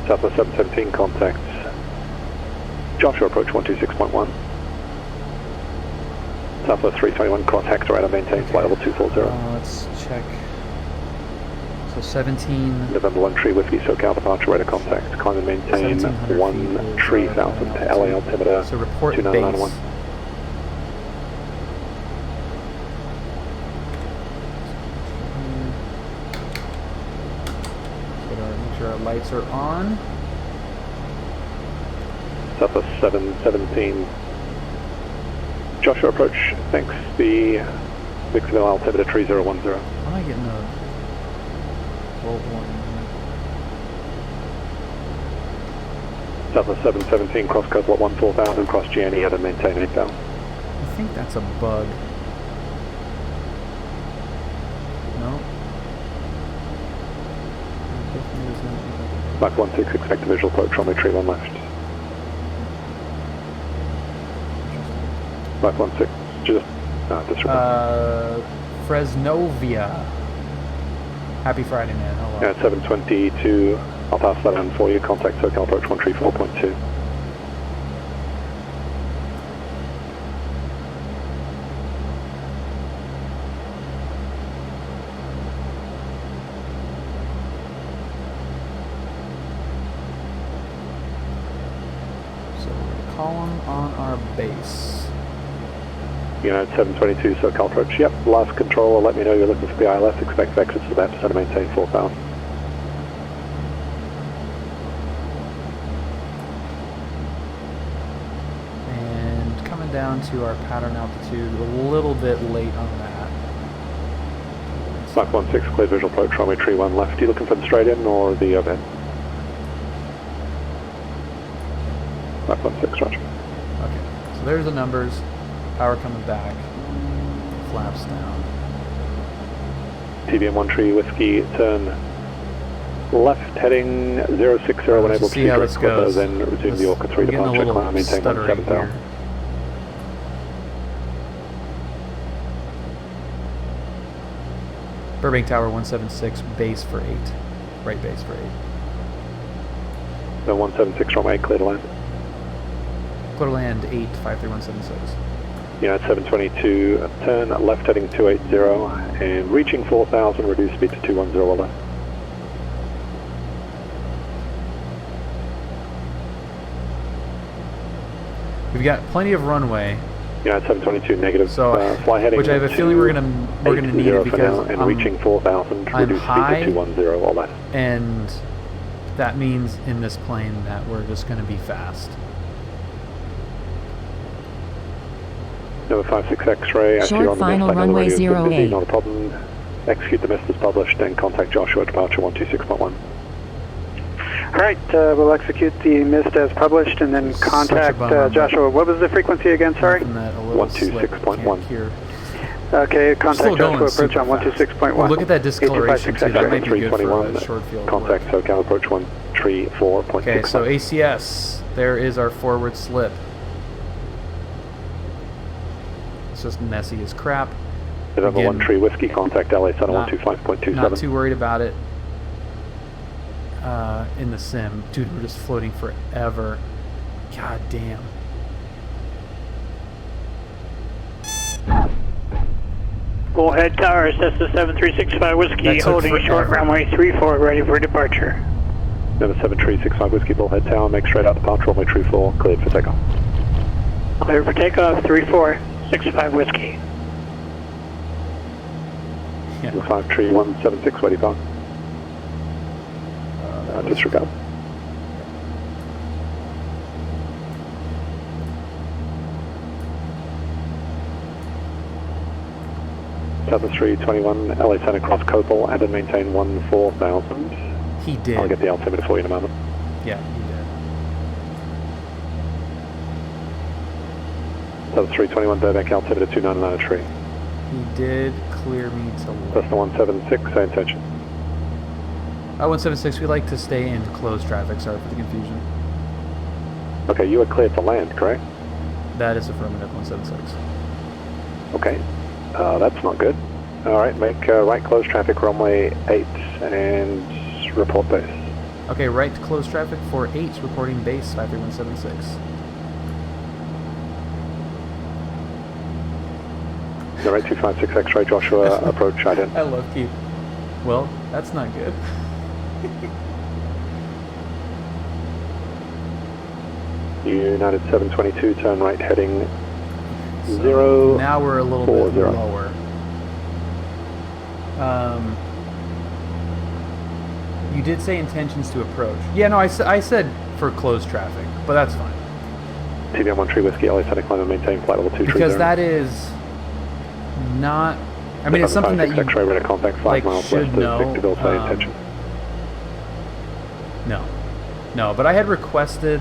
Southwest 717, contact Joshua approach 126.1. Southwest 321, cross Hector radar, maintain flight level 240. Let's check. So 17... November 1 Tree Whiskey, SoCal departure, radar contact, climb and maintain 1 Tree Thousand, LA altimeter So report 2991. base. Make sure our lights are on. Southwest 717. Joshua approach, thanks. The Vicksville altimeter 3010. How am I getting a 12-1? Southwest 717, cross Copilot 14000, cross GNE, and maintain 8000. I think that's a bug. No. Mach 16, expect a visual approach, runway 31 left. Mach 16, just disregard. Fresnovia. Happy Friday, man. Hello. Yeah, 722, I'll pass that on for you. Contact SoCal approach 134.2. So we're going to call them on our base. United 722, SoCal approach. Yep, last controller, let me know you're looking for the ILS. Expect exits to that, descend and maintain 4000. And coming down to our pattern altitude, a little bit late on that. Mach 16, clear visual approach, runway 31 left. You looking for the straight in or the overhead? Mach 16, roger. Okay, so there's the numbers. Power coming back. Flaps down. TBM 1 Tree Whiskey, turn left, heading 060 when able to see how this goes. Then resume the Orca 3 departure, climb, maintain 17,000. Burbank Tower 176, base for 8. Right base for 8. Then 176 runway, clear to land. Clear to land 8, 53176. United 722, turn left heading 280 and reaching 4000, reduce speed to 210 or less. We've got plenty of runway. United 722 negative. So, fly heading which I have a feeling we're gonna need it because and reaching 4000, I'm reduce high, speed to 210 or less. And that means in this plane that we're just gonna be fast. Number 56 X-ray, I see you're on the final mist. I know the runway radio's been busy, 08. not a problem. Execute the mist as published, then contact Joshua departure 126.1. Alright, we'll execute the mist as published and then Such a contact bummer, Joshua. What was the frequency again, sorry? From that, a little slip, 126.1. can't hear. Okay, Still contact going Joshua approach on super 126.1. Oh, look at that discoloration too. That might be good for 321, a short field. contact work. SoCal approach 134.6. Okay, so ACS, there is our forward slip. It's just messy as crap. November Again, 1 Tree Whiskey, contact LA Center not- 125.27. Not too worried about it in the sim. Dude, we're just floating forever. God damn. Bullhead Tower, Cessna 7365 Whiskey, That took holding short forever. runway 34, ready for departure. Number 7365 Whiskey, Bullhead Tower, make straight out departure, runway 34, cleared for takeoff. Clear for takeoff, 3465 Whiskey. Yeah. 5 Tree 176, ready park. Disregard. Southern 321, LA Center cross Copal, and then maintain 14,000. He did. I'll get the altimeter for you in a moment. Yeah, he did. Southern 321, Burbank, altimeter 299 tree. He did clear me to Cessna 176, same intention. 176, we like to stay in closed traffic. Sorry for the confusion. Okay, you are cleared to land, correct? That is affirmative, 176. Okay, that's not good. Alright, make right close traffic runway 8 and report base. Okay, right closed traffic for 8, reporting base 53176. The right 256 X-ray Joshua approach ident. I love Keith. Well, that's not good. United 722, turn right heading So 0. now we're a little 40. bit lower. You did say intentions to approach. Yeah, no, I said for closed traffic, but that's fine. TBM 1 Tree Whiskey, LA Center, climb and maintain flight level 2 Because that is not... I mean, it's something that you X-ray radar contact 5 like, miles should west know. of Victorville, say intention. No, but I had requested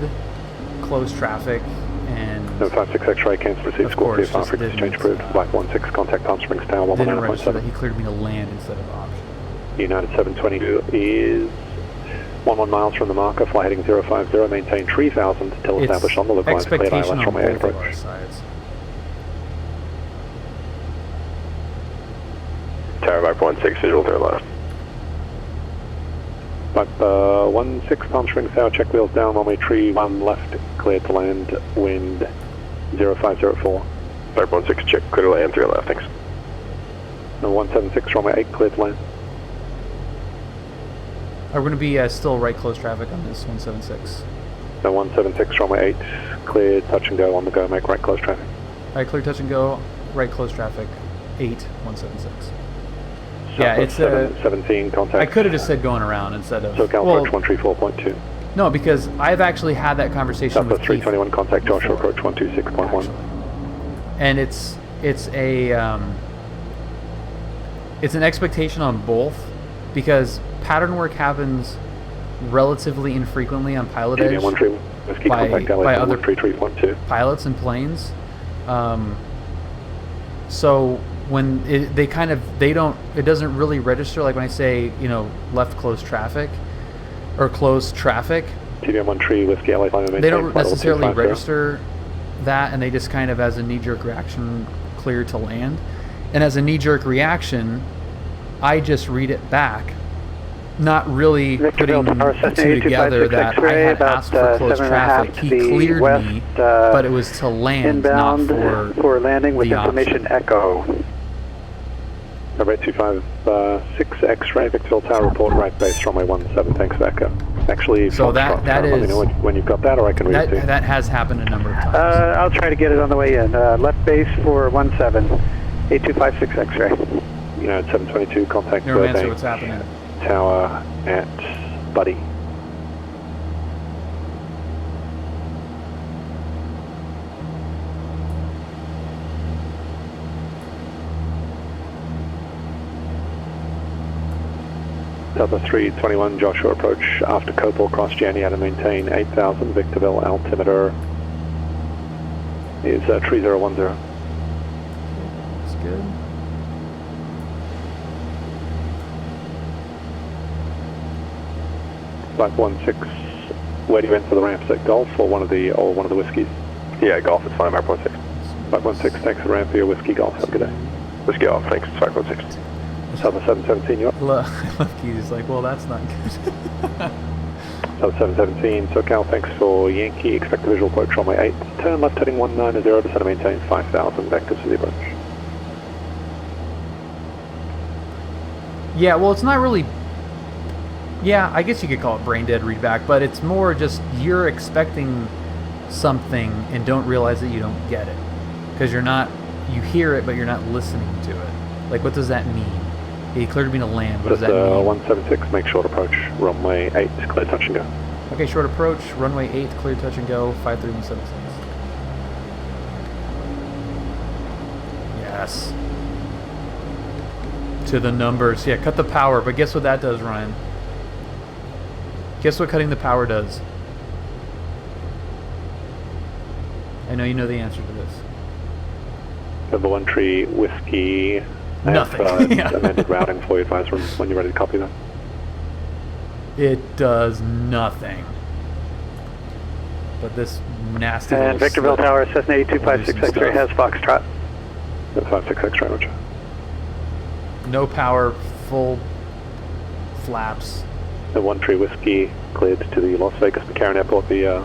closed traffic and... No 56 X-ray, cancel receive Of score course, CFR just frequency didn't, change approved. Flight 16, contact Palm Springs Tower didn't register that 119.7. he cleared me to land instead of option. United 722 is 11 miles from the marker, fly heading 050, maintain 3000 till It's established on the look lines, cleared expectation ILS on runway 8 both of our approach. sides. Tower 5.6, visual to the left. Flight 16 Palm Springs Tower, check wheels down, runway tree 1 left, cleared to land, wind 0504. 5.6, check, clear to land, 3 left, thanks. No 176, runway 8, cleared to land. Are we going to be still right close traffic on this 176? No 176, runway 8, cleared, touch and go, on the go, make right close traffic. Alright, clear touch and go, right close traffic, 8176. Yeah, it's a... 17, contact. I could have just said going around instead of... SoCal well, approach 134.2. no, because I've actually had that conversation with Southwest Keith 321, contact Joshua before, approach 126.1. actually. And it's an expectation on both, because pattern work happens relatively infrequently on PilotEdge 1 Tree Whiskey, by contact LA other 133.2. pilots and planes. So when it doesn't really register, like when I say, left close traffic or closed traffic, TBM 1 Tree Whiskey, LA they don't necessarily register that, and they just kind of, as a knee-jerk reaction, clear to land. And as a knee-jerk reaction, I just read it back, not really putting the two together that I had asked for close traffic. He cleared me, but it was to land, inbound not for landing with the information option. echo. Number 256 X-ray, Victorville Tower, report right base, runway 17, thanks for echo. Actually, So that let me is... know when you've got that, or I can read it to you. That has happened a number of times. I'll try to get it on the way in. Left base for 17, 8256 X-ray. United 722, contact Neuromancer, Burbank what's happening? Tower at Buddy. Southwest 321, Joshua approach after Copal, cross Janiata, maintain 8000, Victorville, altimeter is 3010. That's good. Flight 16, where do you enter the ramps at Golf or one of the whiskeys? Yeah, Golf is fine, Mark 16. Flight 16 takes the ramp for your whiskey Golf, have a good day. Whiskey off, thanks, Flight 16. Southwest 717, you up? He's like, well, that's not good. Southwest 717, SoCal, thanks for Yankee, expect a visual approach runway 8, turn left heading 190, descend and maintain 5000, vectors to the approach. Yeah, well, it's not really... Yeah, I guess you could call it brain dead readback, but it's more just you're expecting something and don't realize that you don't get it. Because you're not... You hear it, but you're not listening to it. Like, what does that mean? He cleared me to land. What does that mean? 176, make short approach, runway 8, clear touch and go. Okay, short approach, runway 8, clear touch and go, 53176. Yes. To the numbers. Yeah, cut the power, but guess what that does, Ryan? Guess what cutting the power does? I know you know the answer to this. Number 1 tree, whiskey. Nothing. Yeah. Amended routing for you, advise when you're ready to copy that. It does nothing. But this nasty And Victorville Tower, Cessna 8256 X-ray has Foxtrot. 56 X-ray, roger. No power, full flaps. The 1 tree whiskey cleared to the Las Vegas McCarran Airport. The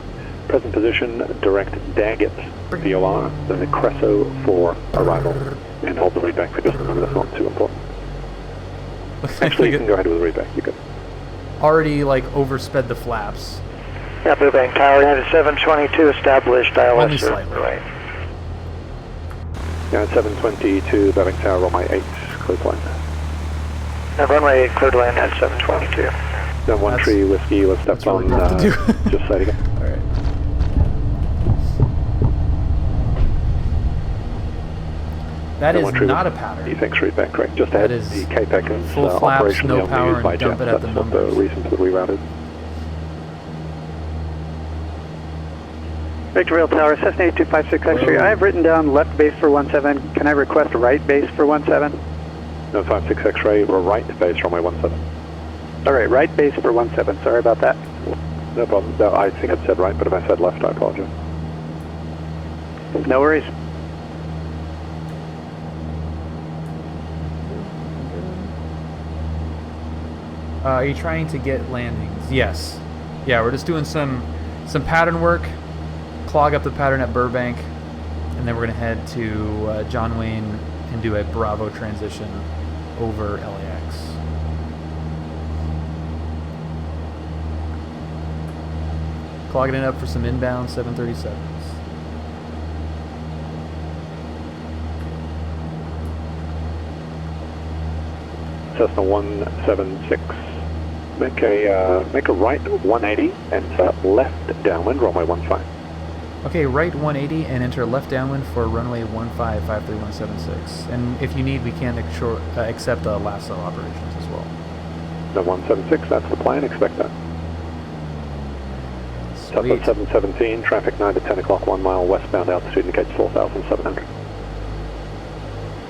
present position, direct Daggett VOR, then the Cresso for arrival. And hold the readback for just a moment, that's not too important. Actually, you can go ahead with the readback, you could. Already, like, oversped the flaps. Yeah, Burbank Tower, United 722 established, dial Only Lester. slightly. Right. United 722, Burbank Tower, runway 8, clear to land. Runway 8, clear to land at 722. Then 1 tree whiskey, let's step really on, good to do. just say it again. Alright. That is not a pattern. Thanks, readback, correct. Just ahead, That is the KPEC is full flaps, operationally no power, used by and dump jets. it at the That's what numbers. the reason for the rerouted. Victorville Tower, Cessna 8256 X-ray. I have written down left base for 17. Can I request right base for 17? No, 56 X-ray, we're right base, runway 17. All right, right base for 17. Sorry about that. No problem. No, I think I said right, but if I said left, I apologize. No worries. Are you trying to get landings? Yes. Yeah, we're just doing some pattern work, clog up the pattern at Burbank, and then we're going to head to John Wayne and do a Bravo transition over LAX. Clogging it up for some inbound 737s. Cessna 176. Make a right 180 and left downwind, runway 15. Okay, right 180 and enter left downwind for runway 15, 53176. And if you need, we can accept LAHSO operations as well. No, 176, that's the plan, expect that. Sweet. Southwest 717, traffic 9 to 10 o'clock, 1 mile westbound, altitude indicates 4,700.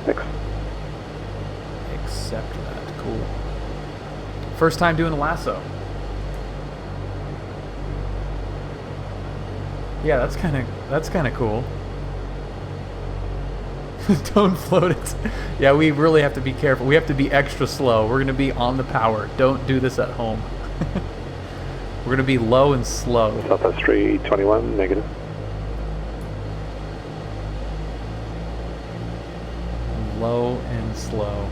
Thanks. Accept that, cool. First time doing a LAHSO. Yeah, that's kind of cool. Don't float it. Yeah, we really have to be careful. We have to be extra slow. We're going to be on the power. Don't do this at home. We're going to be low and slow. Southwest 321, negative. Low and slow.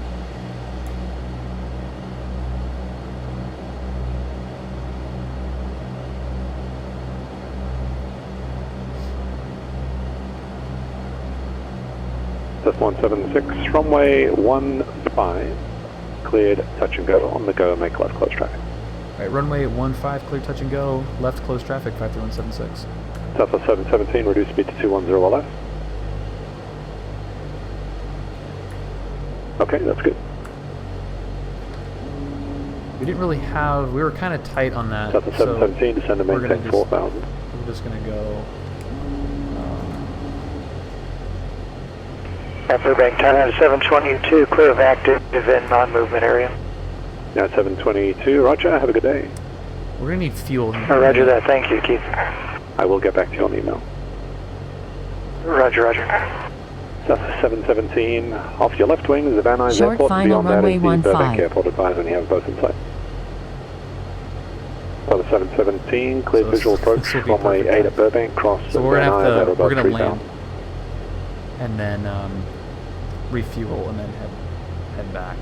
That's 176, runway 15, cleared, touch and go, on the go, make left close traffic. Alright, runway 15, clear touch and go, left close traffic, 53176. Southwest 717, reduce speed to 210 or less. Okay, that's good. We didn't really have, we were kind of tight on that. Delta 717, descend and maintain 4,000. We're just going to go. At Burbank, Thailand 722, clear of active in non-movement area. Now 722, roger, have a good day. We're going to need fuel. Roger that, thank you, Keith. I will get back to you on email. Roger, roger. Delta 717, off your left wing is the Van Nuys Short Airport. final Beyond that runway is the Burbank 15. Airport. Advise when you have both in sight. Delta 717, clear visual approach, runway 8 at Burbank, cross So we're Van Nuys at we're about gonna 3,000. land and then refuel and then head back.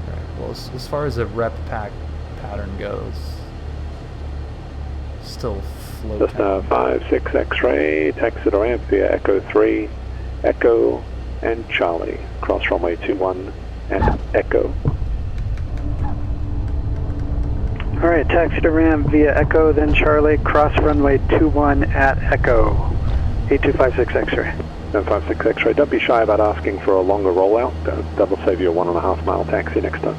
All right. Well, as far as the rep pack pattern goes, still float. Cessna 56 X-ray, taxi to ramp via Echo 3, Echo and Charlie, cross runway 21 and Echo. All right, taxi to RAM via Echo, then Charlie, cross runway 21 at Echo. 8256 X-ray. 756 X-ray, don't be shy about asking for a longer rollout. That'll save you a 1.5 mile taxi next time.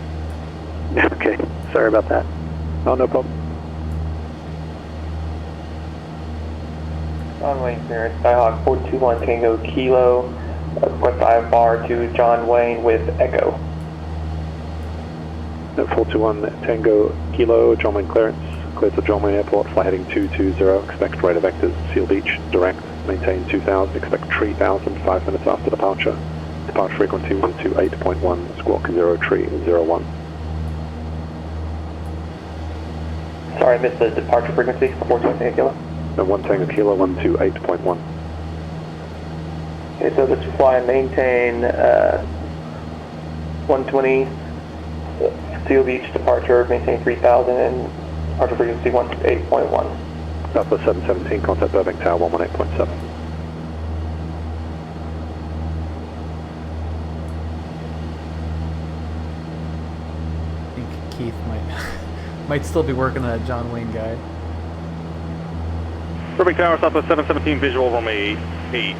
Okay, sorry about that. Oh, no problem. Runway clearance, Skyhawk 421 Tango Kilo, request IFR to John Wayne with Echo. 421 Tango Kilo, John Wayne clearance, cleared to John Wayne Airport, fly heading 220, expect radar vectors, Seal Beach, direct, maintain 2000, expect 3000, 5 minutes after departure, departure frequency 128.1, squawk 0301. Sorry, I missed the departure frequency for 421 Tango Kilo. And 1 Tango Kilo, 128.1. Okay, so this fly and maintain 120 Seal Beach departure, maintain 3000 and departure frequency 128.1. Southwest 717, contact Burbank Tower 118.7. I think Keith might still be working on that John Wayne guy. Burbank Tower, Southwest 717, visual runway 8.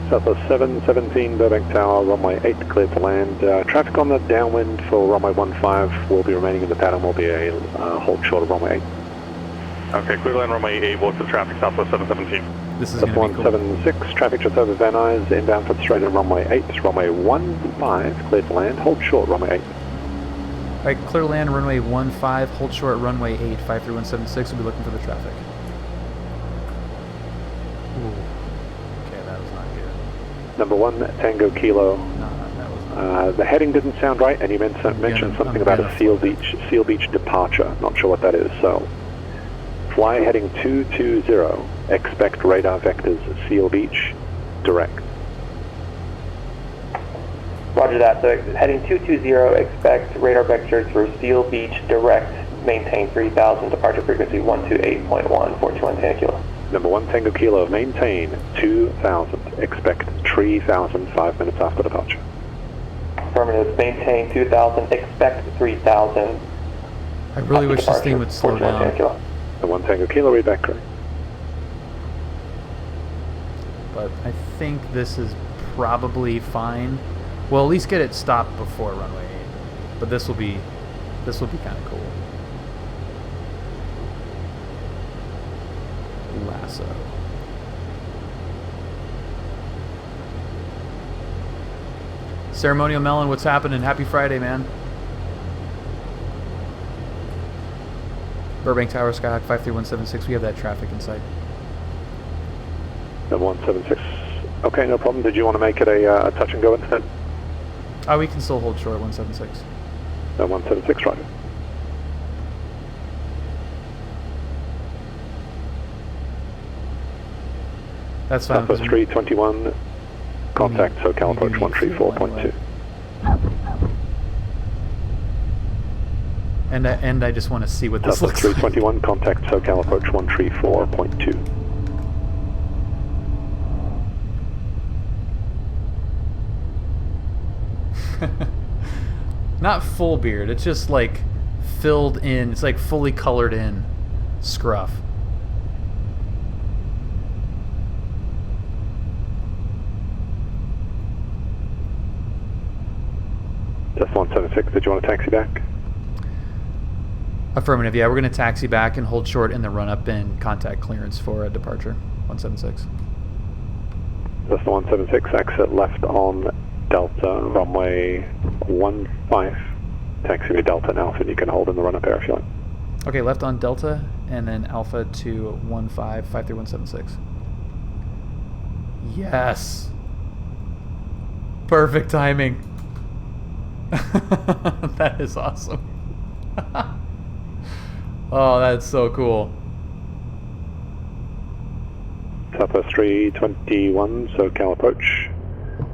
Southwest 717, Burbank Tower, runway 8, cleared to land. Traffic on the downwind for runway 15 will be remaining in the pattern, will be a hold short of runway 8. Okay, clear to land runway 8, what's the traffic, Southwest 717? This is going to be cool. 176, traffic just over Van Nuys, inbound for the straight at runway 8, runway 15, cleared to land, hold short, runway 8. All right, clear land, runway 15, hold short, runway 8, 53176. We'll be looking for the traffic. Ooh. Okay, that was not good. Number 1, Tango Kilo. No, that was not The heading didn't sound right, and you mentioned something about a Seal Beach departure. Not sure what that is, so fly heading 220, expect radar vectors, Seal Beach, direct. Roger that, so heading 220, expect radar vectors for Seal Beach direct, maintain 3000, departure frequency 128.1, 421 Tango Kilo. Number 1, Tango Kilo, maintain 2000, expect 3000, 5 minutes after departure. Affirmative, maintain 2000, expect 3000. I really wish this thing would slow down. The 1 Tango Kilo, read back correct. But I think this is probably fine. Well, at least get it stopped before runway 8. But this will be kind of cool. LAHSO. Ceremonial Melon, what's happening? Happy Friday, man. Burbank Tower, Skyhawk 53176. We have that traffic in sight. Number 176. Okay, no problem. Did you want to make it a touch and go instead? Oh, we can still hold short 176. No, 176, right. That's fine. Southwest 321, contact SoCal approach 134.2. And I just want to see what this Southwest looks 321, contact SoCal approach 134.2. Not full beard, it's just like filled in, it's like fully colored in scruff. 176, did you want to taxi back? Affirmative, yeah, we're going to taxi back and hold short in the run-up and contact clearance for a departure. 176. That's the 176, exit left on Delta, runway 15, taxi to Delta and Alpha, and you can hold in the run-up air if you like. Okay, left on Delta, and then Alpha to 53176. Yes! Perfect timing. That is awesome. Oh, that's so cool. Southwest 321, SoCal approach.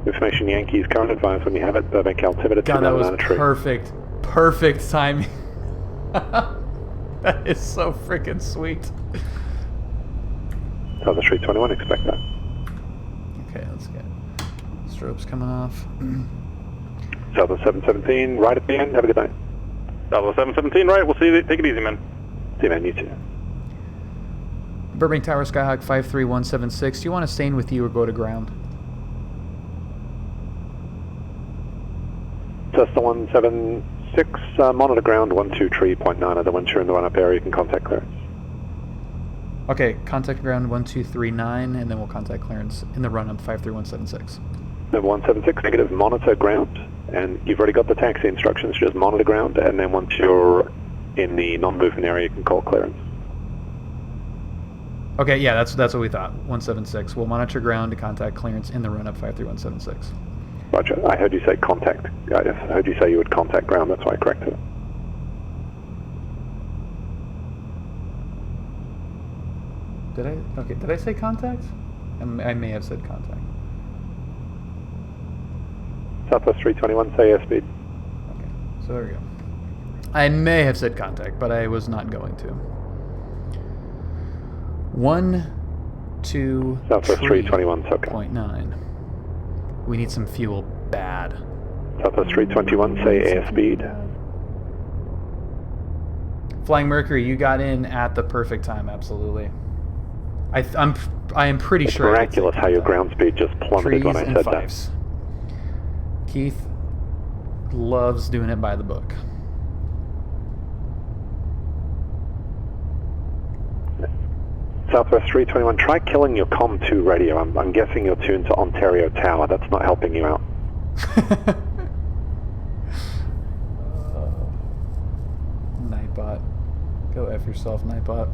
Information Yankees, current advise when you have it. Burbank altimeter. God, that was perfect. Perfect timing. That is so freaking sweet. Southwest 321, expect that. Okay, let's get strobes coming off. Southwest 717, right at the end. Have a good night. Southwest 717, right. We'll see you. Take it easy, man. See you, man. You too. Burbank Tower, Skyhawk 53176. Do you want to stay in with you or go to ground? Cessna 176, monitor ground 123.9 of the wind shear in the run-up area. You can contact clearance. Okay, contact ground 1239, and then we'll contact clearance in the run-up 53176. Number 176, negative, monitor ground. And you've already got the taxi instructions, just monitor ground, and then once you're in the non-movement area, you can call clearance. Okay, yeah, that's what we thought. 176. We'll monitor ground to contact clearance in the run-up 53176. Roger. I heard you say contact. I heard you say you would contact ground. That's why I corrected it. Did I? Okay, did I say contact? I may have said contact. Southwest 321, say airspeed. Okay, so there we go. I may have said contact, but I was not going to. 123.9. Southwest 321, SoCal. We need some fuel bad. Southwest 321, say airspeed. Flying Mercury, you got in at the perfect time, absolutely. I am pretty It's sure. miraculous how your ground speed just plummeted when I said that. Keith loves doing it by the book. Southwest 321, try killing your COM2 radio. I'm guessing you're tuned to Ontario Tower. That's not helping you out. Nightbot. Go F yourself, Nightbot.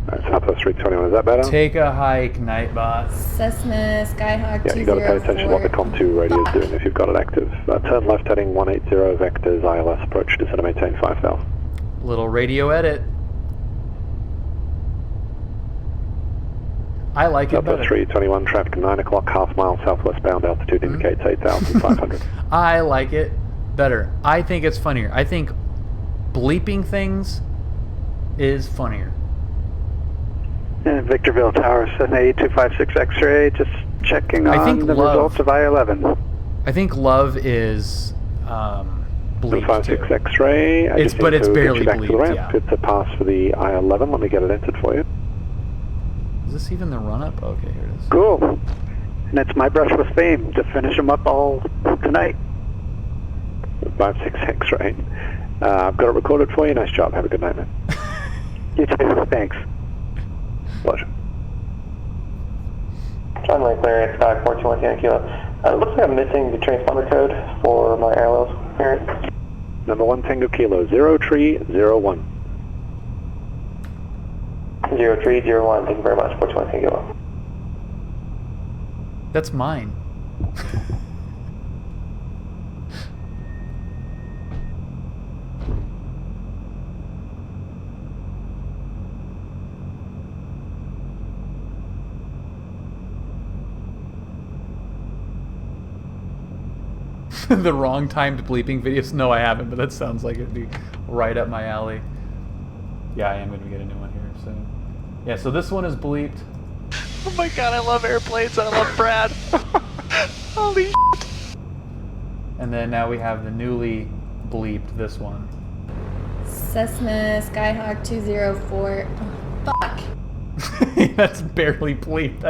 Alright, Southwest 321, is that better? Take a hike, Nightbot. Cessna Skyhawk 204. Yeah, you got to pay attention to what the COM2 radio is doing if you've got it active. Turn left heading 180 vectors, ILS approach, descend and maintain 5,000. Little radio edit. I like it better. Southwest 321, traffic 9 o'clock, half mile southwest bound, altitude indicates 8,500. I like it better. I think it's funnier. I think bleeping things is funnier. And Victorville Tower, Cessna 8256 X-ray, just checking on the results of I-11. I think love is bleeped 56 X-ray. but it's barely bleeped, yeah. It's a pass for the I-11. Let me get it entered for you. Is this even the run-up? Okay, here it is. Cool. And it's my brush with fame to finish them up all tonight. 56 X-ray. I've got it recorded for you. Nice job. Have a good night, man. You too. Thanks. Pleasure. Runway clearance, Sky 421 Kilo. It looks like I'm missing the transponder code for my ILS clearance. Number 1 Tango Kilo, 0301. 0301, thank you very much, 421 Kilo. That's mine. The wrong timed bleeping videos? No, I haven't, but that sounds like it'd be right up my alley. Yeah, I am going to get a new one here soon. Yeah, so this one is bleeped. Oh my god, I love airplanes and I love Brad. Holy shit. And then now we have the newly bleeped this one. Cessna Skyhawk 204. Oh, fuck. That's barely bleeped.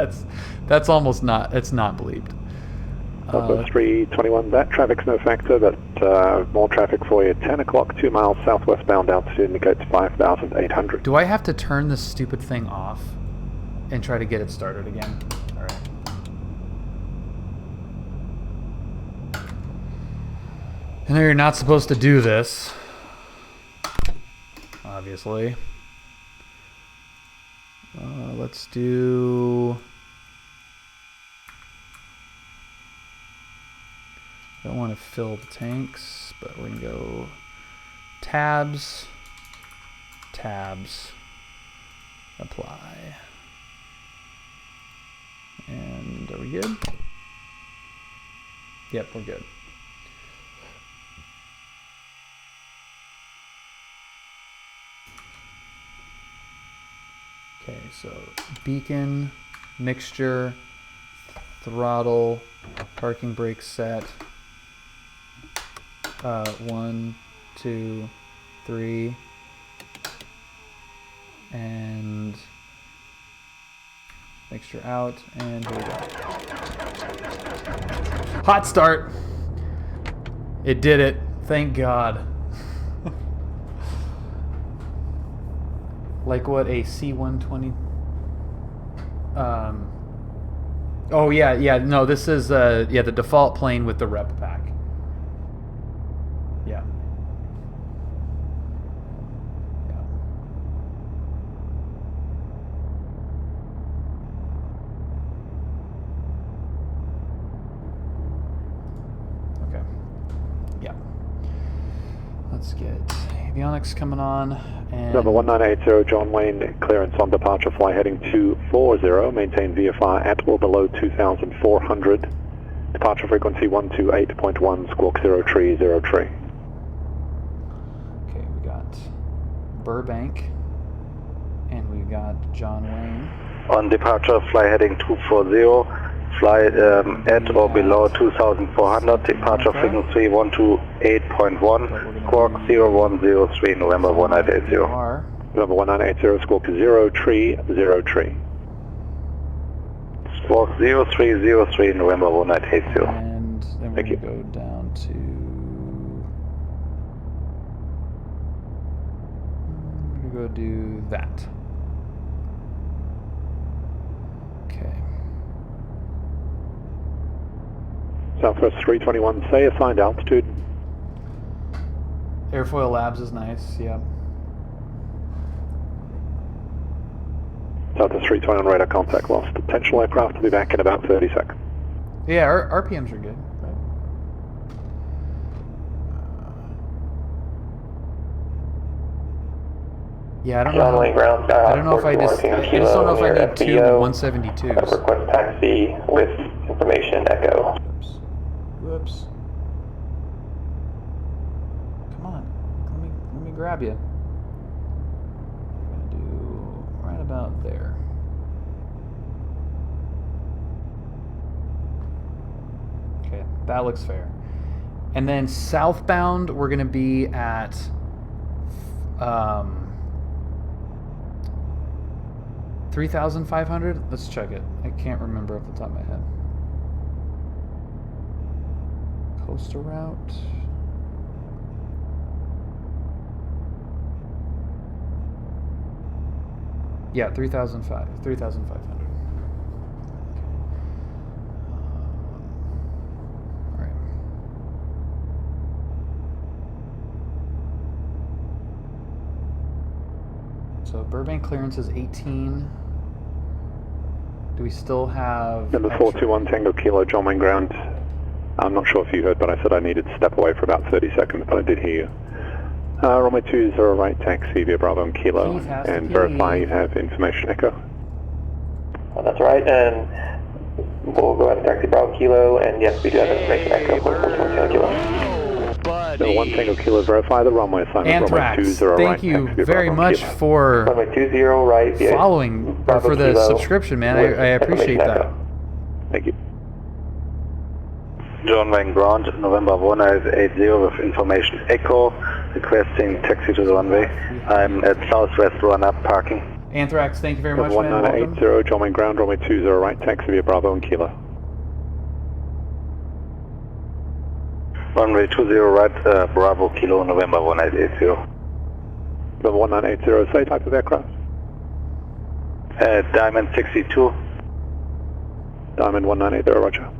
That's almost not. It's not bleeped. Southwest 321, that traffic's no factor, but more traffic for you. 10 o'clock, 2 miles southwestbound, altitude indicates 5,800. Do I have to turn this stupid thing off and try to get it started again? All right. I know you're not supposed to do this, obviously. Let's do... I don't want to fill the tanks, but we're going to go tabs, apply. And are we good? Yep, we're good. Okay, so beacon, mixture, throttle, parking brake set. 1, 2, 3, and mixture out, and here we go. Hot start. It did it. Thank God. Like what, a C-120? Oh yeah, no, this is the default plane with the rep pack. Yeah. Okay. Yeah. Let's get avionics coming on. And Number 1980, John Wayne, clearance on departure, fly heading 240, maintain VFR at or below 2,400. Departure frequency 128.1, squawk 0303. Okay, we got Burbank, and we've got John Wayne. On departure, fly heading 240, fly at or below 2,400, departure frequency 128.1, squawk 0103, November 1980. November 1980, squawk 0303. Squawk 0303, November 1980. And then we're going to go down to... We're going to go do that. Okay. Southwest 321, say assigned altitude. Airfoil Labs is nice, yeah. Southwest 321 radar contact lost. Potential aircraft will be back in about 30 seconds. Yeah, our RPMs are good. Right? Yeah, I don't know. I don't know if I just don't know if I need two 172s. Request taxi with information echo. Whoops. Come on, let me grab you. I'm gonna do right about there. Okay, that looks fair. And then southbound, we're gonna be at 3,500. Let's check it. I can't remember off the top of my head. Coastal route. Yeah, 3,500. Okay. All right. So Burbank clearance is 18. Do we still have... Number 421 Tango Kilo, John Wayne ground. I'm not sure if you heard, but I said I needed to step away for about 30 seconds, but I did hear you. Runway 20 right, taxi via Bravo and Kilo, and verify you have information echo. That's right, and we'll go ahead and taxi Bravo Kilo, and yes, we do have information echo for 421 Kilo. Number 1 Tango Kilo, verify the runway assignment. Anthrax, runway 20 thank right, you taxi via very Bravo much Kilo. for Runway 20 right, following, or for the subscription, man. I appreciate that. Thank you. John Wayne ground, November 1980 with information echo, requesting taxi to the runway. I'm at southwest run-up parking. Anthrax, thank you very much, man. 1980, John Wayne ground, runway 20 right, taxi via Bravo and Kilo. Runway 20 right, Bravo Kilo, November 1980. November 1980, say type of aircraft? Diamond 62. Diamond 1980, roger.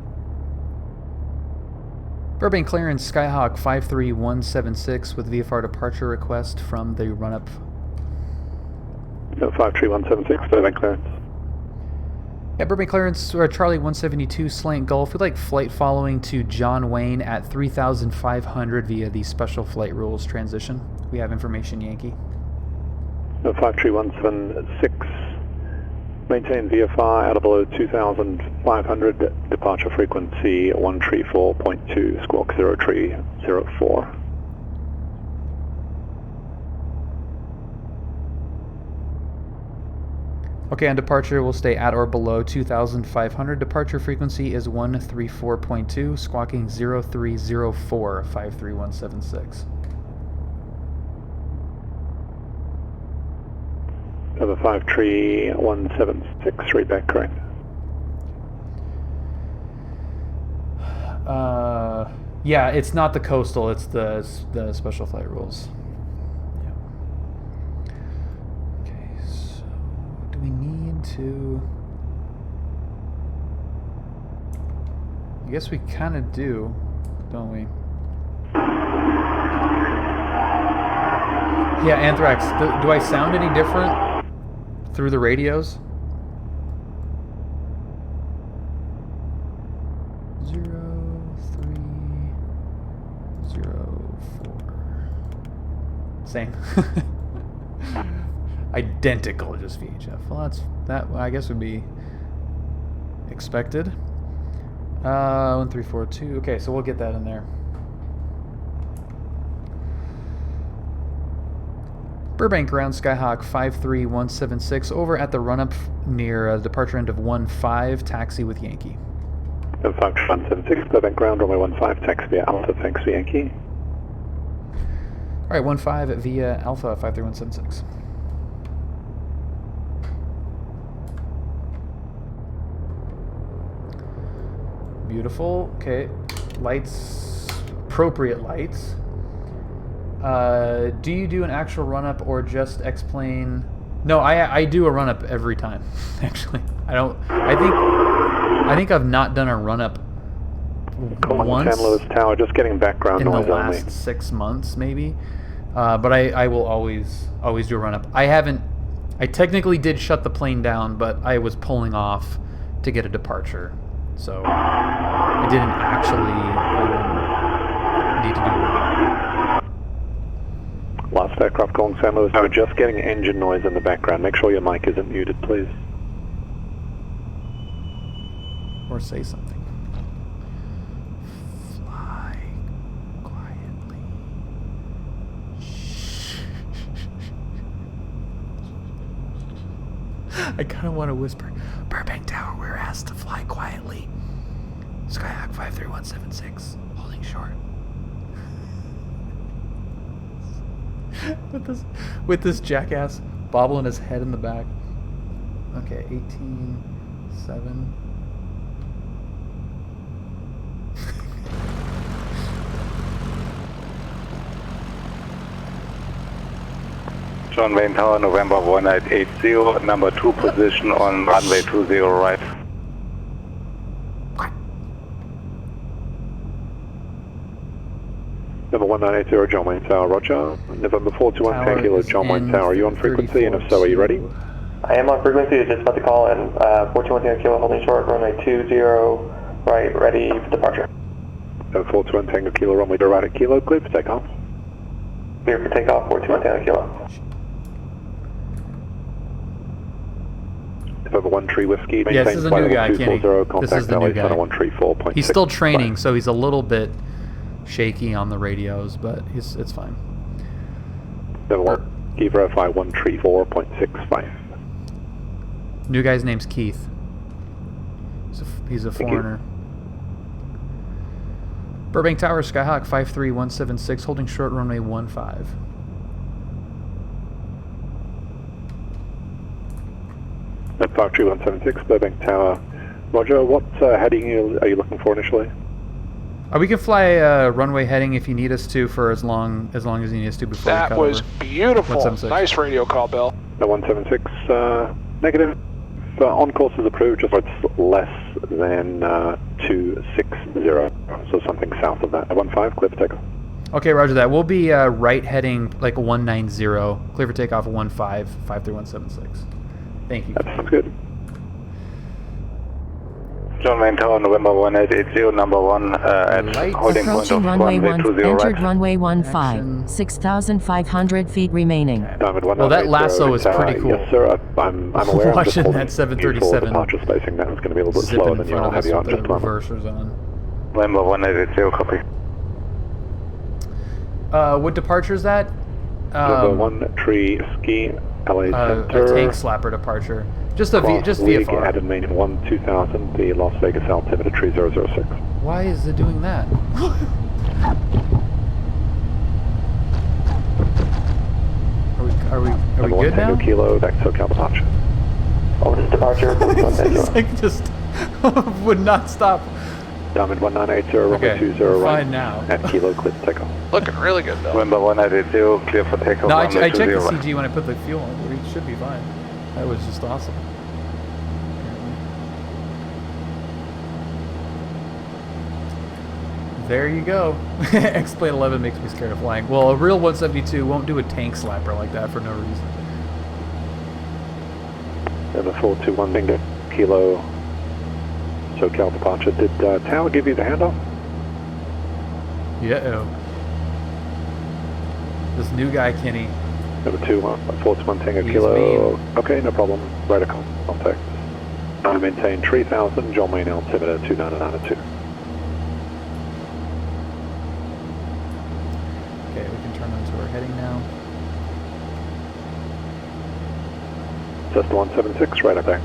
Burbank clearance, Skyhawk 53176 with VFR departure request from the run-up. 53176, Burbank clearance. Yeah, Burbank clearance, Charlie 172, Slant Gulf. We'd like flight following to John Wayne at 3,500 via the special flight rules transition. We have information, Yankee. 53176. Maintain VFR out of below 2,500. Departure frequency 134.2, squawk 0304. Okay, on departure, we'll stay at or below 2,500. Departure frequency is 134.2, squawking 0304, 53176. Over 53176, read back correct. Yeah, it's not the coastal, it's the special flight rules. Yeah. Okay, so do we need to... I guess we kind of do, don't we? Yeah, Anthrax, do I sound any different through the radios? 0304. Same. Identical, just VHF. Well, that I guess would be expected. 1342. Okay, so we'll get that in there. Burbank ground, Skyhawk 53176 over at the run-up near the departure end of 15, taxi with Yankee. 5176, Burbank ground, runway 15, taxi via Alpha, thanks for Yankee. Alright, 15 via Alpha 53176. Beautiful. Okay, lights, appropriate lights. Do you do an actual run-up or just X-plane? No, I do a run-up every time, actually. I think I've not done a run-up once. San Luis Tower, just getting background in noise the last only. 6 months, maybe. But I will always do a run-up. I technically did shut the plane down, but I was pulling off to get a departure. So I didn't actually need to do a run-up. Last aircraft calling San Luis Tower, just getting engine noise in the background. Make sure your mic isn't muted, please. Or say something. Fly quietly. Shh. I kind of want to whisper, Burbank Tower, we're asked to fly quietly. Skyhawk 53176, holding short. with this jackass bobbling his head in the back. Okay, 18.7. John Wayne Tower, November 1980, number 2 position on runway 20 right. Number 1980, John Wayne Tower, roger. November 421, Tank Kilo, John Wayne Tower. Are you on frequency? And if so, are you ready? I am on frequency, just about to call in. 421 Tank Kilo, holding short, runway 20 right, ready for departure. Number 421, Tango Kilo, runway right at Kilo, clear for takeoff. Clear for takeoff, 421 Tango Kilo. November 13 Whiskey, yeah, this is a new guy, Kenny. This is the new guy. 134.6. He's still training, so he's a little bit shaky on the radios, but it's fine. Number 1, Key verify 134.65. New guy's name's Keith. He's a foreigner. Burbank Tower, Skyhawk 53176, holding short runway 15. Factory 176, Burbank Tower. Roger, what heading are you looking for initially? We can fly runway heading if you need us to for as long as you need us to before we That cut was over. beautiful. 176. Nice radio call, Bill. 176, negative. On course is approved, just it's less than 260, so something south of that. 15, clear for takeoff. Okay, roger that. We'll be right heading like 190, clear for takeoff 15, 53176. Thank you. That sounds good. John Wayne Tower, November 1880, number 1 at holding point Approaching of runway 1 1, right. entered runway 15, 6,500 feet remaining. Well, that LAHSO is pretty cool. Yes, sir. I'm aware. Watching that 737 departure spacing, that was going to be a little bit zipping slower in than you front all of have us you on with just the a moment. reversers on. November 1880, copy. What departure is that? Number 1 tree ski, LA Center. A tank slapper departure. Just League VFR. added main 2000, the Las Vegas altimeter tree 006. Why is it doing that? Are we good now? Kilo, back to SoCal departure. Over this departure. It's like just would not stop. Diamond 1980, runway 20 we're right. fine now. At Kilo, clear to takeoff. Looking really good, though. November 1880, clear for takeoff. No, I runway checked the 20 CG when I put the fuel on. We should be fine. That was just awesome. There you go. X-Plane 11 makes me scared of flying. Well, a real 172 won't do a tank slapper like that for no reason. And the 421 Bingo, Kilo, SoCal departure. Did Tower give you the handoff? Yeah-oh. This new guy, Kenny. Number 2, 421 Tango He's Kilo. mean. Okay, no problem. Radar contact. I maintain 3000, John Wayne altimeter 2992. Okay, we can turn on to our heading now. Cessna 176, radar back.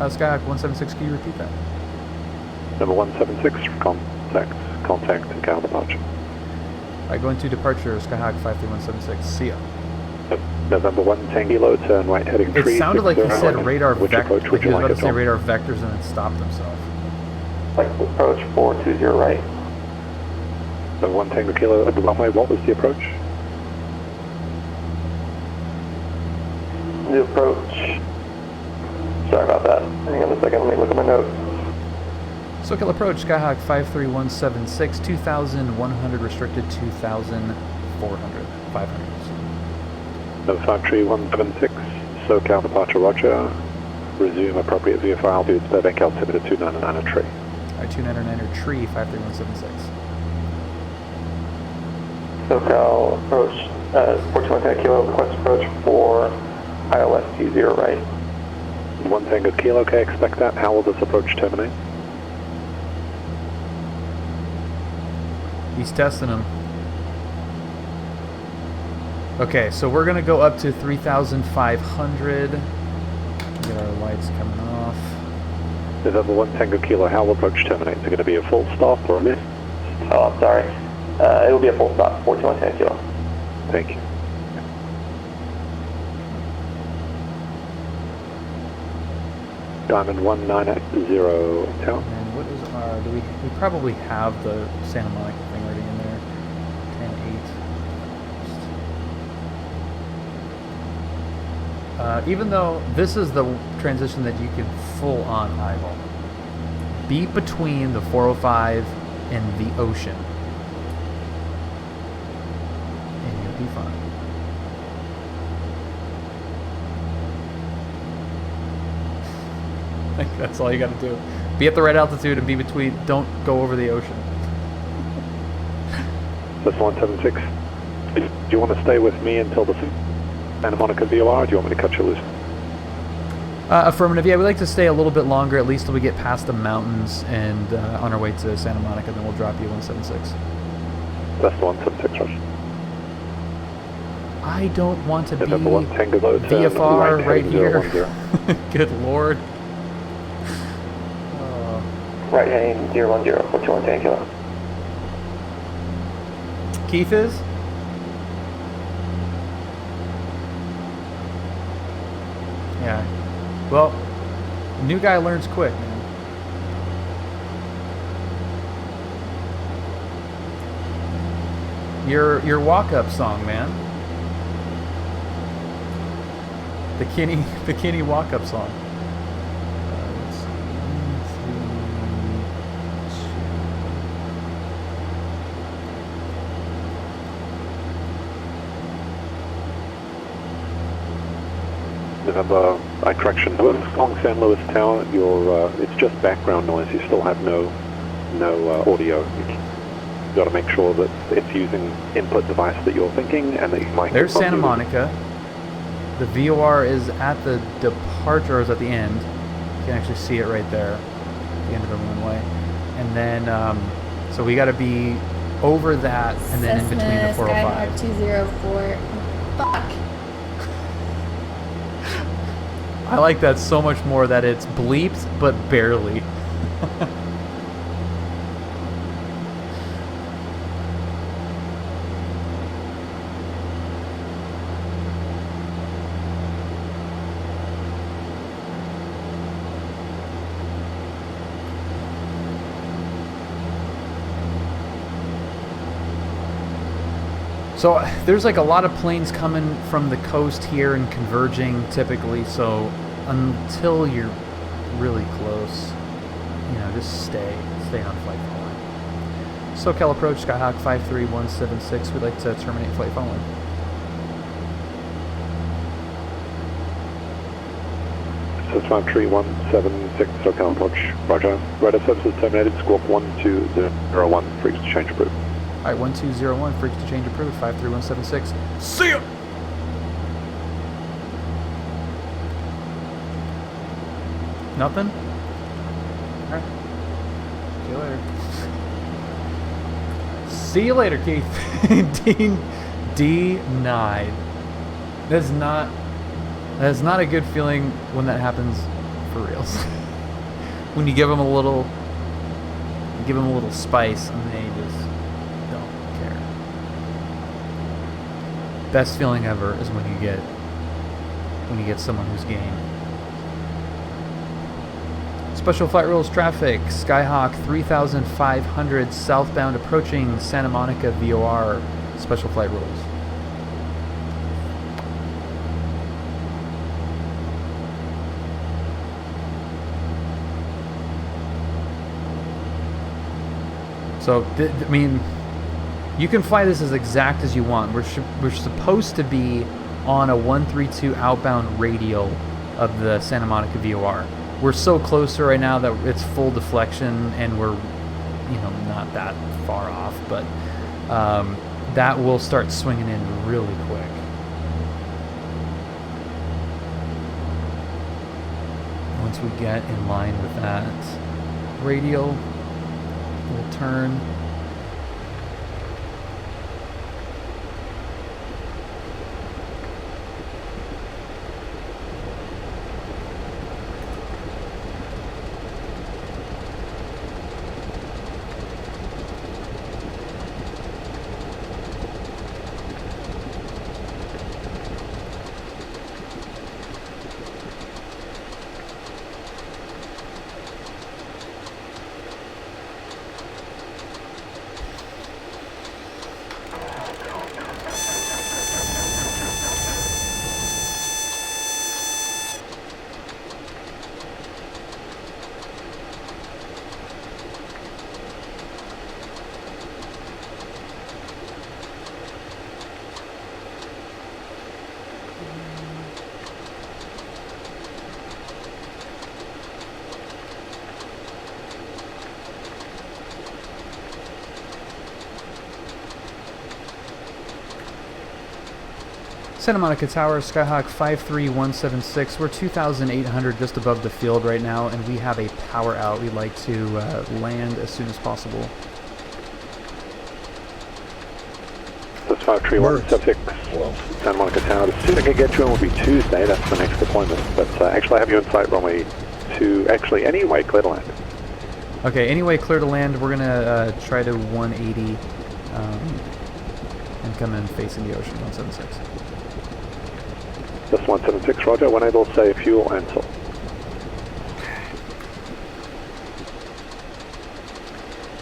Skyhawk 176, can you repeat that? Number 176, contact and counter departure. Alright, going to departure, Skyhawk 53176, see ya. November 1 Tango, turn right heading 3. It sounded like he said radar Which vectors, approach like would he you was like about to it say on? radar vectors and then stopped himself. Like approach 420 right. Number 1 Tango Kilo, at the runway, what was the approach? The approach. Sorry about that. Hang on a second, let me look at my notes. SoCal approach, Skyhawk 53176, 2,100 restricted, 2,400, 500. Number 53 176, SoCal departure, roger. Resume appropriate VFR altitude, Burbank altimeter 299 tree. Alright, 299 tree, 53176. SoCal approach, 421 Kilo, request approach for ILS 20 right. 1 Tango Kilo, okay, expect that. How will this approach terminate? He's testing them. Okay, so we're gonna go up to 3,500. Get our lights coming off. November 1 Tango Kilo, how will approach terminate? Is it going to be a full stop or a miss? Oh, I'm sorry. It will be a full stop, 421 Kilo. Thank you. Diamond 190 tower. And what is our, we probably have the Santa Monica thing already in there. 10-8. Even though this is the transition that you can full on eyeball. Be between the 405 and the ocean. And you'll be fine. That's all you got to do. Be at the right altitude and be between. Don't go over the ocean. That's 176. Do you want to stay with me until the Santa Monica VOR, or do you want me to cut you loose? Affirmative. Yeah, we'd like to stay a little bit longer, at least till we get past the mountains and on our way to Santa Monica. Then we'll drop you 176. That's the 176, Roger. I don't want to be VFR right here. Good lord. right heading 010 for 210 kilo. Keith is? Yeah. Well, new guy learns quick, man. Your walk-up song, man. The Kinney walk-up song. Let's see. 1, 2. November, correction, along San Luis Tower, it's just background noise. You still have no audio. You've got to make sure that it's using input device that you're thinking and that you might. There's Santa Monica. The VOR is at the departure, or is at the end. You can actually see it right there, at the end of the runway. And then, so we got to be over that, and then in between the 405. Skyhawk 204. Fuck. I like that so much more that it's bleeped, but barely. So there's like a lot of planes coming from the coast here and converging typically, so until you're really close, you know, just stay on flight following. SoCal approach, Skyhawk 53176, we'd like to terminate flight following. So 53176, SoCal approach, roger. Radar services terminated, squawk 1201, frequency change approved. Alright, 1201, frequency change approved, 53176. See ya! Nothing? Alright. See you later. See you later, Keith. Denied. That's not a good feeling when that happens for reals. When you give them a little spice and they just don't care. Best feeling ever is when you get someone who's game. Special flight rules traffic, Skyhawk 3500 southbound approaching Santa Monica VOR. Special flight rules. So, I mean, you can fly this as exact as you want. We're supposed to be on a 132 outbound radial of the Santa Monica VOR. We're so close to right now that it's full deflection, and we're, you know, not that far off, but that will start swinging in really quick. Once we get in line with that radial, we'll turn. Santa Monica Tower, Skyhawk 53176. We're 2,800 just above the field right now, and we have a power out. We'd like to land as soon as possible. That's 53176. Santa Monica Tower. The soonest I can get you in will be Tuesday. That's the next deployment. But actually, I have you in flight runway 2. Actually, anyway, clear to land. Okay, anyway, clear to land. We're gonna try to 180 and come in facing the ocean, 176. This 176, roger. When able, say fuel and salt.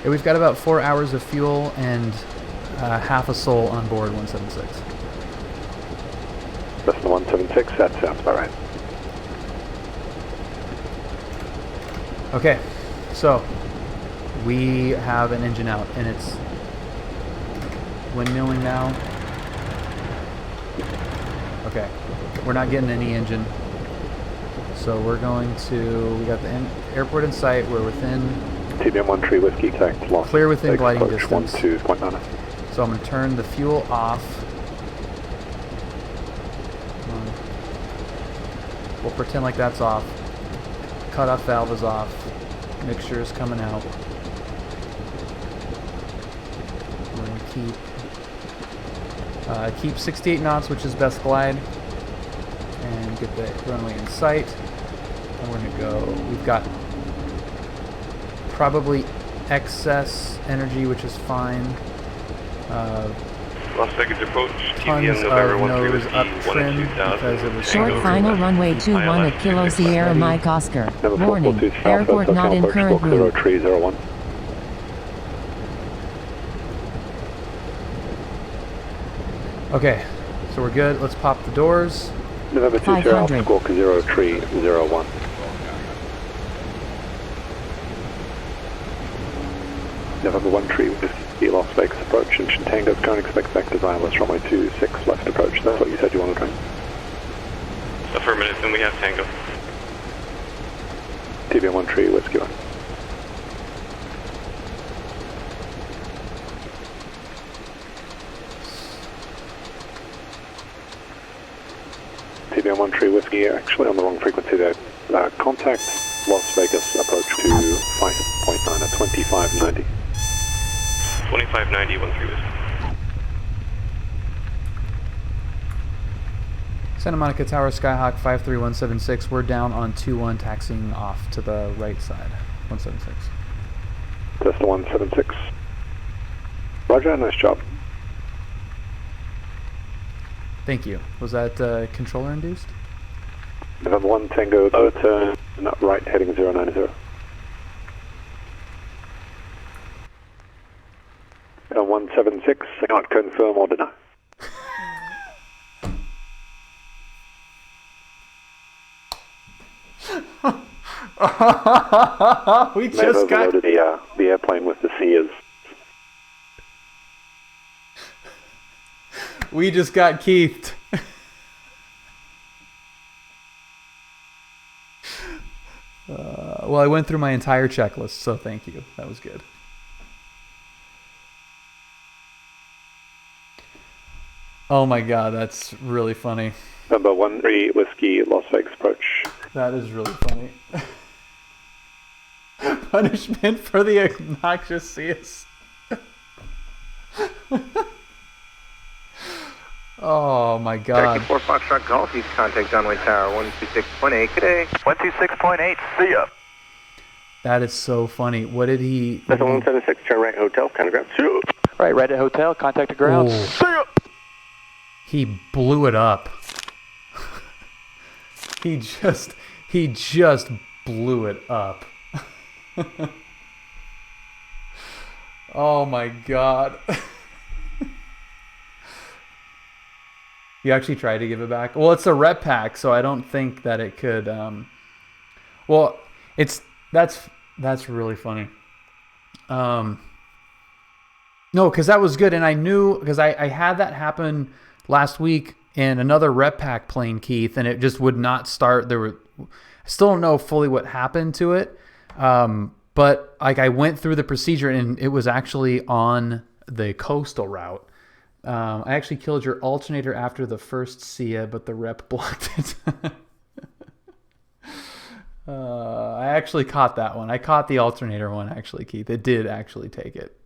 Yeah, we've got about 4 hours of fuel and half a soul on board 176. That's the 176, that sounds about right. Okay, so we have an engine out and it's windmilling now. Okay, we're not getting any engine. So we're going to, we got the airport in sight, we're within TBM 13 Whiskey, tact lost. Clear within gliding distance. 12.9. So I'm going to turn the fuel off. We'll pretend like that's off. Cutoff valve is off. Mixture is coming out. We're going to keep 68 knots, which is best glide, and get the runway in sight. And we're going to go. We've got probably excess energy, which is fine. Las Vegas approach, Tons TBM November of 13 nose Whiskey, up trim because it was Short final runway 21 at Kilo Sierra Mike Oscar. Warning, airport not in current route. 0301. Okay, so we're good. Let's pop the doors. November 20 Alpha Squawk 0301. November 13 Whiskey, Las Vegas approach, and Tango's current expect back design was runway 26 left approach. That's what you said you wanted to train. Affirmative, and we have Tango. TBM 13 Whiskey 1. TBM 13 Whiskey, actually on the wrong frequency there. Contact Las Vegas approach to 5.9 at 2590. 2590, 13 Whiskey. Santa Monica Tower, Skyhawk 53176. We're down on 21, taxiing off to the right side. 176. Just 176. Roger, nice job. Thank you. Was that controller induced? November 1 Tango, turn right heading 090. And 176, cannot confirm or deny. We just got the airplane with the Sears. We just got Keithed. Well, I went through my entire checklist, so thank you. That was good. Oh my god, that's really funny. Number 13 Whiskey, Las Vegas approach. That is really funny. Punishment for the obnoxious CS. Oh my god. 4 Foxtrot Golf, use contact Runway Tower 126.8. Good day. 126.8, see ya. That is so funny. What did he... That's 176, turn right hotel, contact ground. See ya. Right at hotel, contact the ground. Oh. See ya. He blew it up. He just blew it up. Oh my god. You actually tried to give it back? Well, it's a rep pack, so I don't think that it could well, that's really funny. No, because that was good, and I knew, because I had that happen last week in another rep pack plane, Keith, and it just would not start. I still don't know fully what happened to it, but like I went through the procedure, and it was actually on the coastal route. I actually killed your alternator after the first SIA, but the rep blocked it. I actually caught that one. I caught the alternator one, actually, Keith. It did actually take it.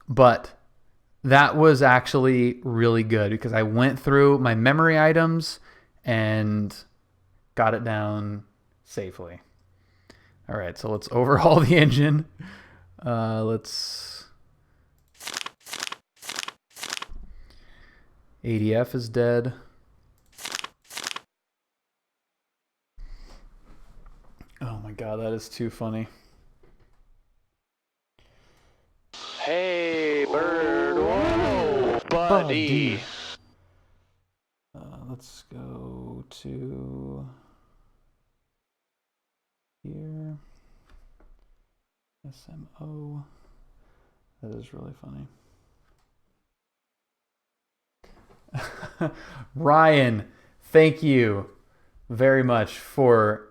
But that was actually really good because I went through my memory items and got it down safely. All right, so let's overhaul the engine. Let's... ADF is dead. Oh my god, that is too funny. Hey, bird. Whoa, buddy. Let's go to here. SMO. That is really funny. Ryan, thank you very much for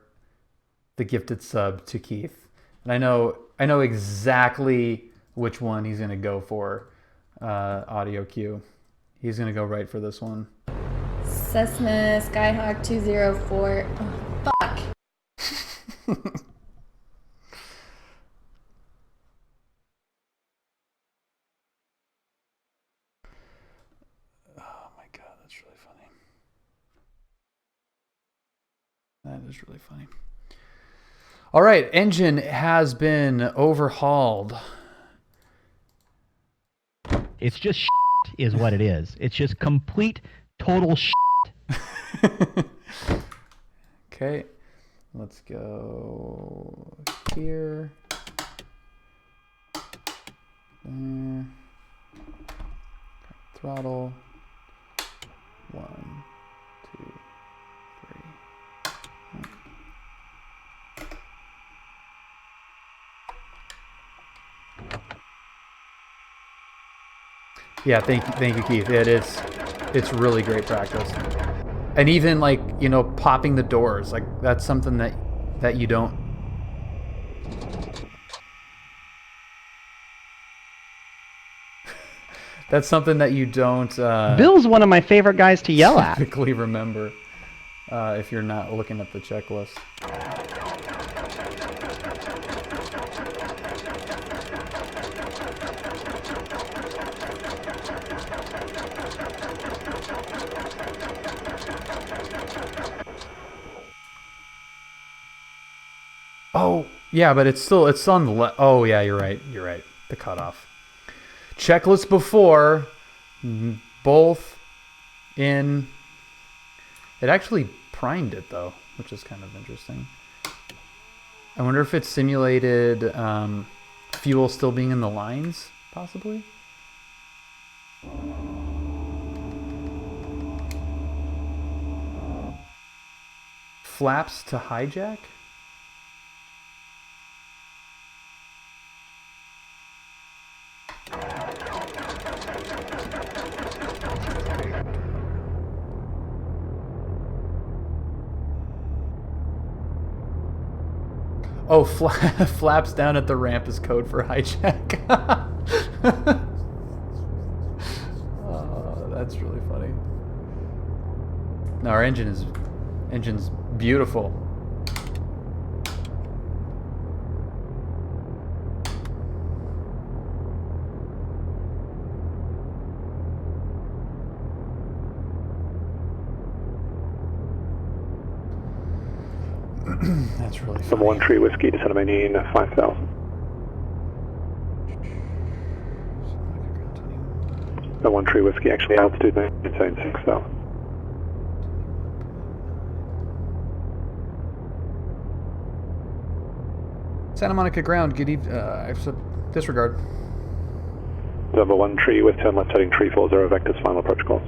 the gifted sub to Keith. And I know exactly which one he's gonna go for. Audio cue. He's gonna go right for this one. Cessna Skyhawk 204. Oh, fuck. Oh my god, that's really funny. That is really funny. All right, engine has been overhauled. It's just shit is what it is. It's just complete, total shit. Okay, let's go here. There. Throttle. 1, 2, 3. Yeah, thank you, Keith. It's really great practice. And even like, you know, popping the doors, like that's something that you don't. That's something that you don't. Bill's one of my favorite guys to yell at. Typically remember if you're not looking at the checklist. Oh, yeah, but it's on the left. Oh, yeah, you're right. The cutoff. Checklist before, both in. It actually primed it, though, which is kind of interesting. I wonder if it simulated fuel still being in the lines, possibly? Flaps to hijack? Oh, flaps down at the ramp is code for hijack. Oh, that's really funny. No, our engine's beautiful. That's really funny. Number 1 Tree Whiskey, descend to main 5000. Number 1 Tree Whiskey, actually altitude maintain 6000. Santa Monica ground, disregard. Number 1 Tree with turn left heading 340 vectors, final approach calls.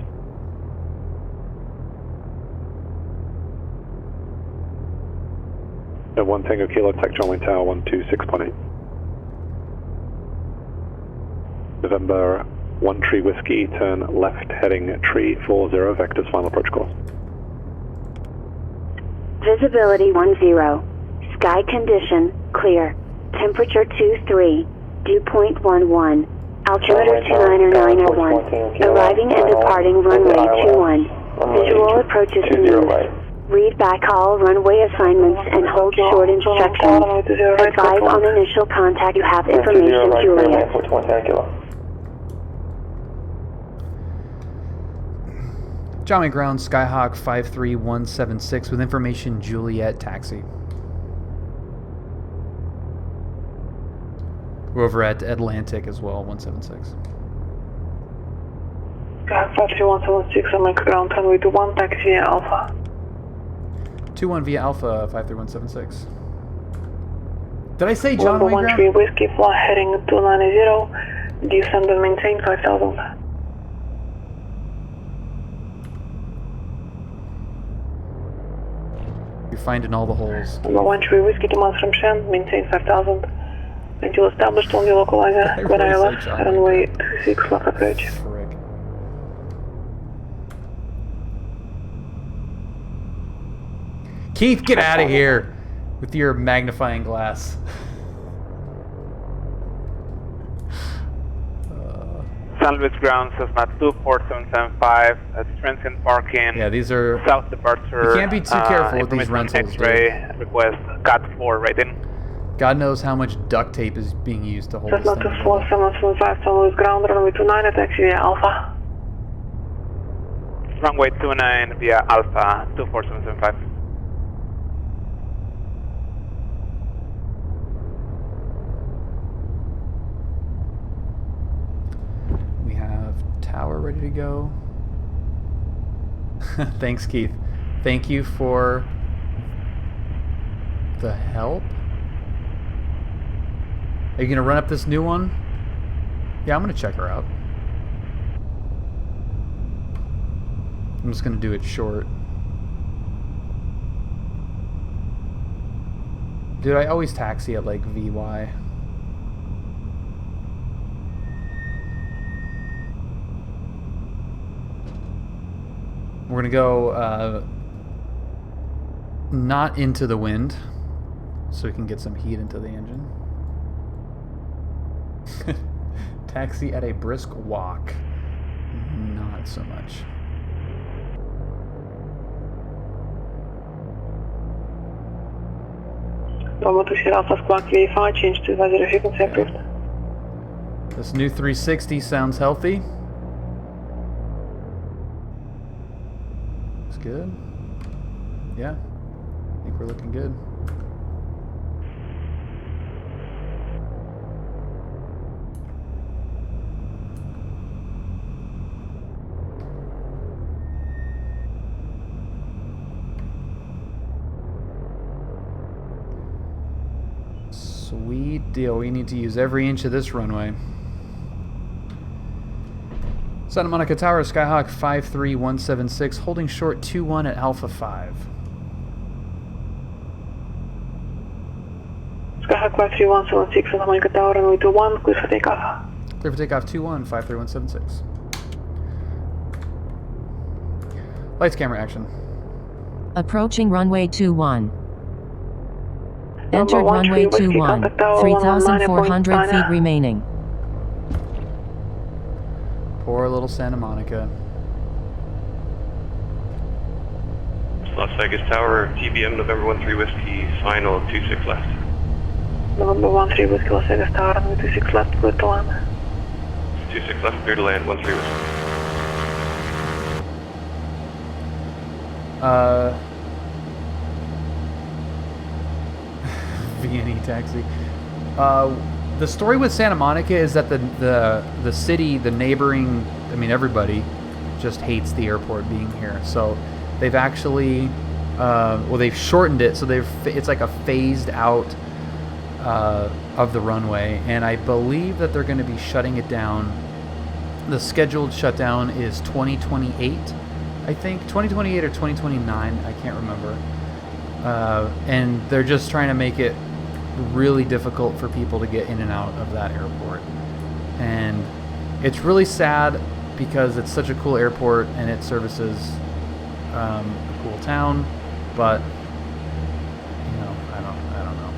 Number 1 Tango Kilo, tack John Wayne Tower 126.8. November 1 Tree Whiskey, turn left heading 340 vectors, final approach calls. Visibility 10. Sky condition, clear. Temperature 23, dew point 11. Altimeter 29901. Arriving and departing runway 21. Visual approaches smooth. Read back all runway assignments and hold short instructions. Advise on initial contact. You have information, Juliet. John Wayne ground, Skyhawk 53176 with information, Juliet taxi. We're over at Atlantic as well, 176. Sky 53176, I'm ground runway 21, taxi via Alpha. 21 via Alpha, 53176. Did I say John Wayne ground? 13 Whiskey, fly heading 290, descend and maintain 5000. You're finding all the holes. Number 13 Whiskey, demands from Shen, maintain 5000. Until established on the localizer, when I left, runway 26, left approach. Frick. Keith, get out of here with your magnifying glass. Salvage ground, Cessna 24775, transient parking. Yeah, these are... South departure. You can't be too careful with these rentals, X-ray, request Cat 4 rating. God knows how much duct tape is being used to hold this Cessna thing. 24775, St. Louis ground, runway 29, taxi via Alpha. Runway 29 via Alpha 24775. We have tower ready to go. Thanks, Keith. Thank you for the help. Are you going to run up this new one? Yeah, I'm going to check her out. I'm just going to do it short. Dude, I always taxi at like VY. We're going to go not into the wind so we can get some heat into the engine. Taxi at a brisk walk. Not so much. Alpha Squawk VA5, change to advisory frequency approved. This new 360 sounds healthy. It's good. Yeah, I think we're looking good. Sweet deal. We need to use every inch of this runway. Santa Monica Tower, Skyhawk 53176, holding short 21 at Alpha 5. Skyhawk 53176, Santa Monica Tower, runway 21, clear for takeoff. Clear for takeoff 21, 53176. Lights, camera, action. Approaching runway 21. Entered runway 21, 3,400 feet remaining. Poor little Santa Monica. Las Vegas Tower, TBM November 13 Whiskey, final 26 left. November 13 Whiskey, Las Vegas Tower, runway 26 left, clear to land. 26 left, clear to land, 13 Whiskey. V&E taxi. The story with Santa Monica is that the city, the neighboring, I mean everybody, just hates the airport being here. So they've actually, well, they've shortened it. So it's like a phased out of the runway, and I believe that they're going to be shutting it down. The scheduled shutdown is 2028, I think, 2028 or 2029. I can't remember. And they're just trying to make it really difficult for people to get in and out of that airport. And it's really sad because it's such a cool airport and it services a cool town, but you know, I don't know.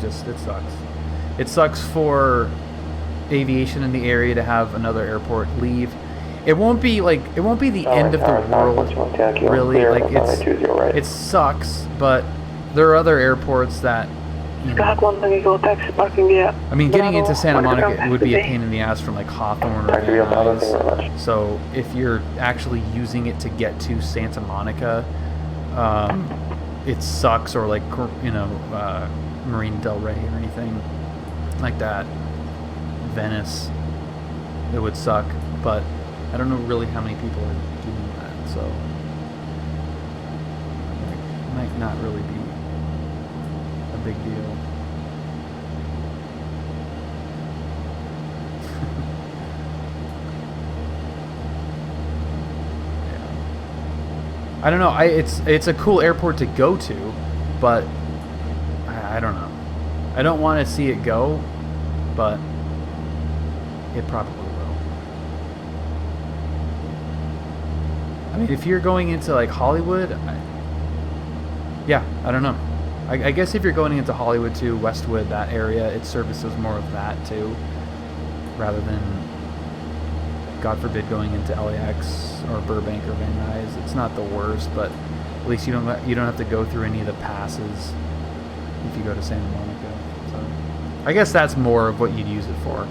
It sucks. It sucks for aviation in the area to have another airport leave. It won't be the end of the world, really. Like it sucks, but there are other airports that, you know, I mean, getting into Santa Monica would be a pain in the ass from like Hawthorne or Van Nuys. So if you're actually using it to get to Santa Monica, it sucks. Or like, you know, Marina Del Rey or anything. like that Venice, it would suck, but I don't know really how many people are doing that, so it might not really be a big deal. I don't know. It's a cool airport to go to, but I don't know. I don't want to see it go, but it probably will. I mean, if you're going into like Hollywood, yeah, I don't know. I guess if you're going into Hollywood too, Westwood, that area, it services more of that too, rather than, God forbid, going into LAX or Burbank or Van Nuys. It's not the worst, but at least you don't have to go through any of the passes if you go to Santa Monica. So I guess that's more of what you'd use it for,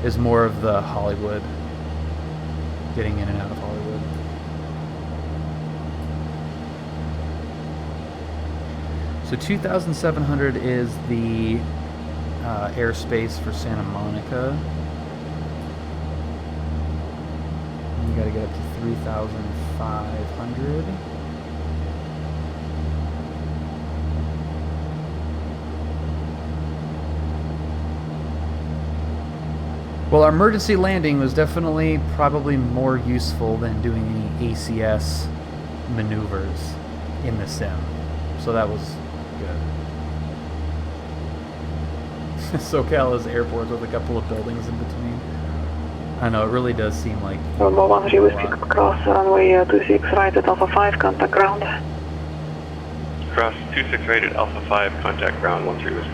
is more of the Hollywood, getting in and out of Hollywood. So 2,700 is the airspace for Santa Monica. You gotta get up to 3,500. Well, our emergency landing was definitely probably more useful than doing any ACS maneuvers in the sim. So that was good. SoCal is airports with a couple of buildings in between. I know, it really does seem like... Normal 1 Whiskey, cross runway 26 right at Alpha 5, contact ground. Cross 26 right at Alpha 5, contact ground 13 Whiskey.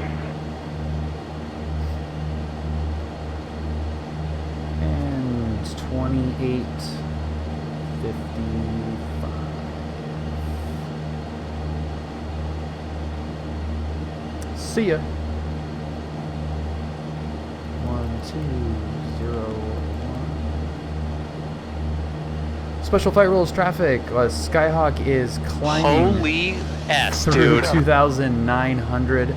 And 2855. See ya. 1201. Special flight rules traffic. Skyhawk is climbing. Holy S, through dude. 2,900.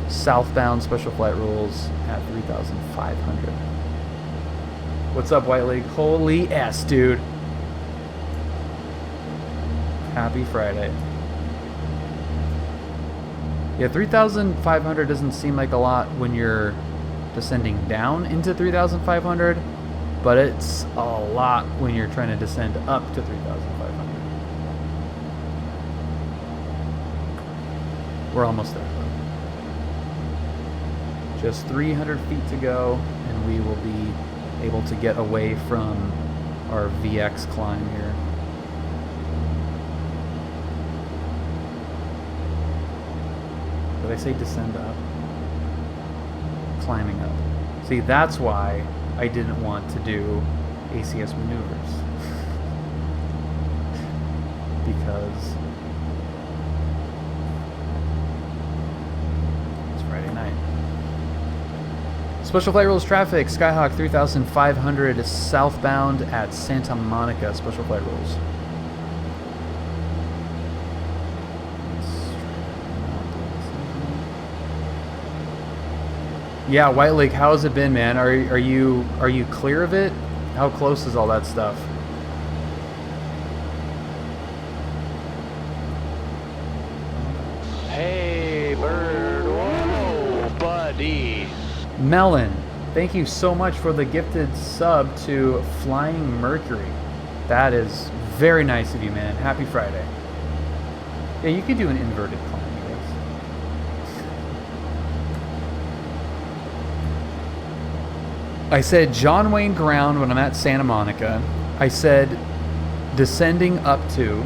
Southbound special flight rules at 3,500. What's up, White League? Holy S, dude. Happy Friday. Yeah, 3,500 doesn't seem like a lot when you're descending down into 3,500, but it's a lot when you're trying to descend up to 3,500. We're almost there, though. Just 300 feet to go, and we will be able to get away from our VX climb here. Did I say descend up? Climbing up. See, that's why I didn't want to do ACS maneuvers. Because it's Friday night. Special flight rules traffic, Skyhawk 3,500 southbound at Santa Monica. Special flight rules. Yeah, White Lake, how has it been, man? Are you clear of it? How close is all that stuff? Hey, bird. Whoa, buddy. Melon, thank you so much for the gifted sub to Flying Mercury. That is very nice of you, man. Happy Friday. Yeah, you could do an inverted climb, I guess. I said John Wayne ground when I'm at Santa Monica. I said descending up to.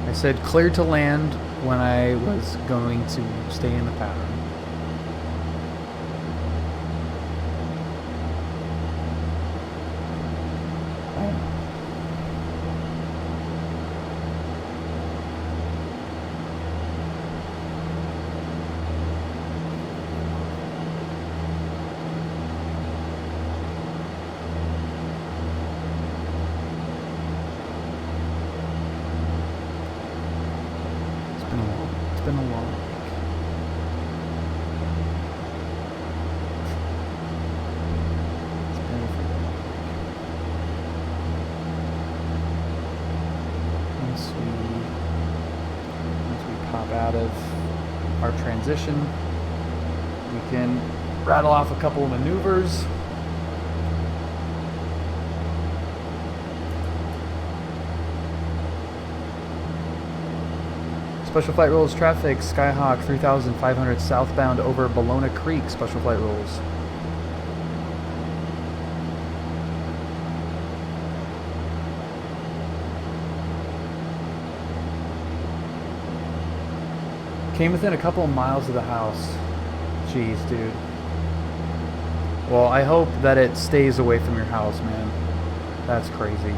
I said clear to land when I was going to stay in the pattern. pop out of our transition. We can rattle off a couple of maneuvers. Special flight rules traffic, Skyhawk 3500 southbound over Bologna Creek, special flight rules. Came within a couple of miles of the house. Jeez, dude. Well, I hope that it stays away from your house, man. That's crazy.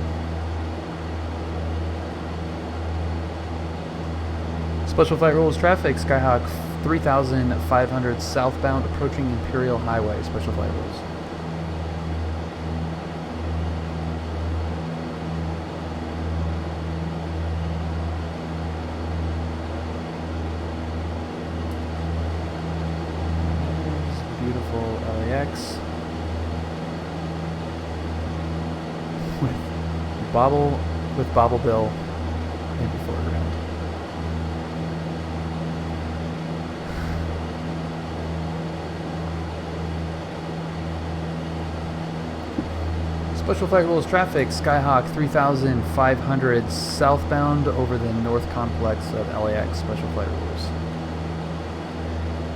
Special flight rules traffic, Skyhawk 3500 southbound approaching Imperial Highway, special flight rules. Beautiful LAX with Bobble Bill in the foreground. Special flight rules traffic, Skyhawk 3500 southbound over the north complex of LAX, special flight rules.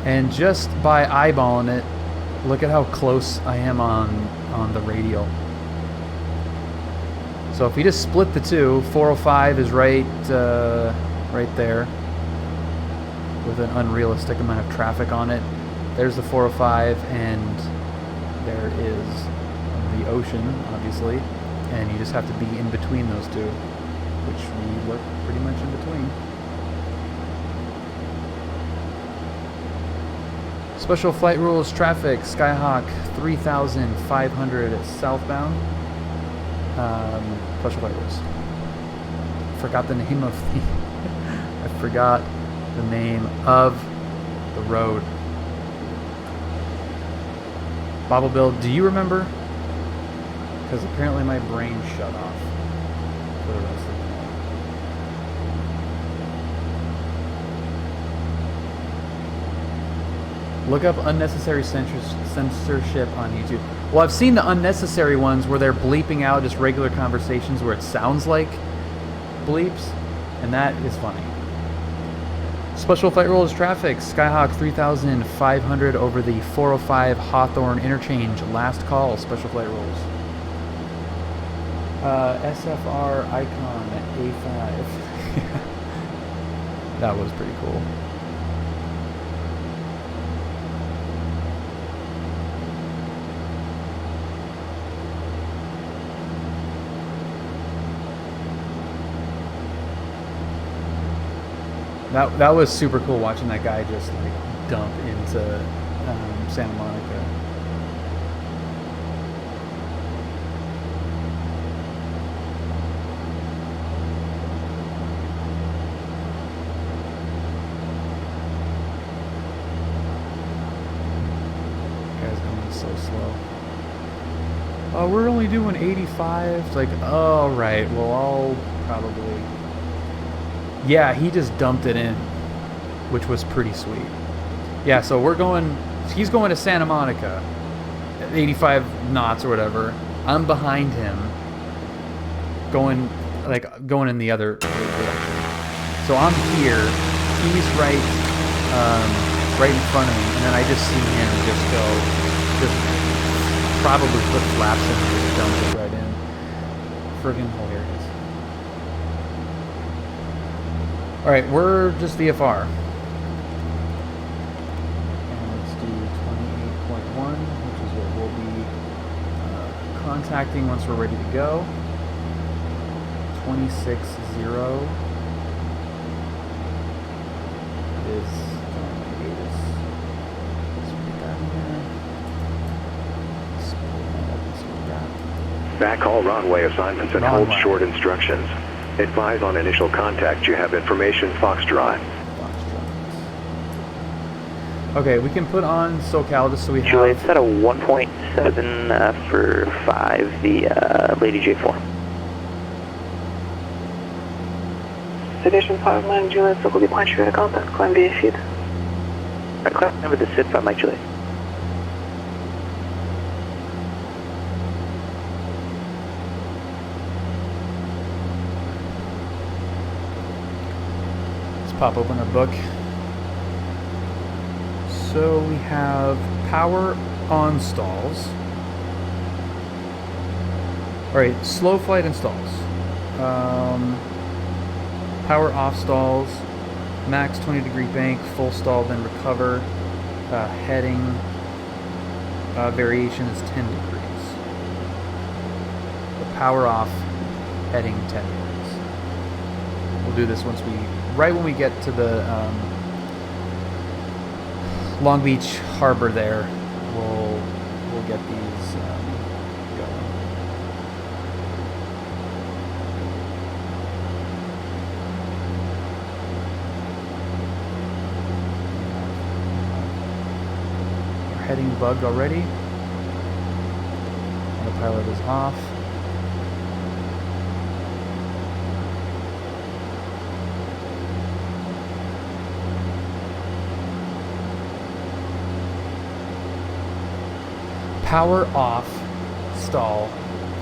And just by eyeballing it, look at how close I am on the radial. So if we just split the two, 405 is right there with an unrealistic amount of traffic on it. There's the 405, and there is the ocean, obviously, and you just have to be in between those two, which we look pretty much in between. Special flight rules traffic, Skyhawk 3500 southbound. Special flight rules. Forgot the name of the I forgot the name of the road. Bobble Bill, do you remember? Because apparently my brain shut off for the rest of the day. Look up unnecessary censorship on YouTube. Well, I've seen the unnecessary ones where they're bleeping out just regular conversations where it sounds like bleeps, and that is funny. Special flight rules traffic, Skyhawk 3500 over the 405 Hawthorne interchange, last call, special flight rules. SFR icon at A5. That was pretty cool. That was super cool watching that guy just like dump into Santa Monica. Guy's going so slow. Oh, we're only doing 85. It's like, oh right, well I'll probably. Yeah, he just dumped it in, which was pretty sweet. Yeah, so he's going to Santa Monica at 85 knots or whatever. I'm behind him, going in the other direction. So I'm here, he's right in front of me, and then I just see him just probably flip flaps and just dump it right in. Friggin' hilarious. Alright, we're just VFR. And let's do 28.1, which is what we'll be contacting once we're ready to go. 26.0 is ATIS. Backhaul runway assignments and hold short instructions. Advise on initial contact. You have information, Foxtrot. Okay, we can put on SoCal just so we have... Juliet, set a 1.7 for 5, the Lady J4. Aviation 59 Juliet, local departure via contact, climb via feed. Alright, climb over the SID 5 Mike Juliet. Let's pop open our book. So we have power on stalls. Alright, slow flight and stalls. Power off stalls. Max 20-degree bank, full stall, then recover. Heading variation is 10 degrees. The power off, heading 10 degrees. We'll do this once right when we get to the Long Beach Harbor there. We'll get these going. Heading bugged already. Autopilot is off. Power off, stall,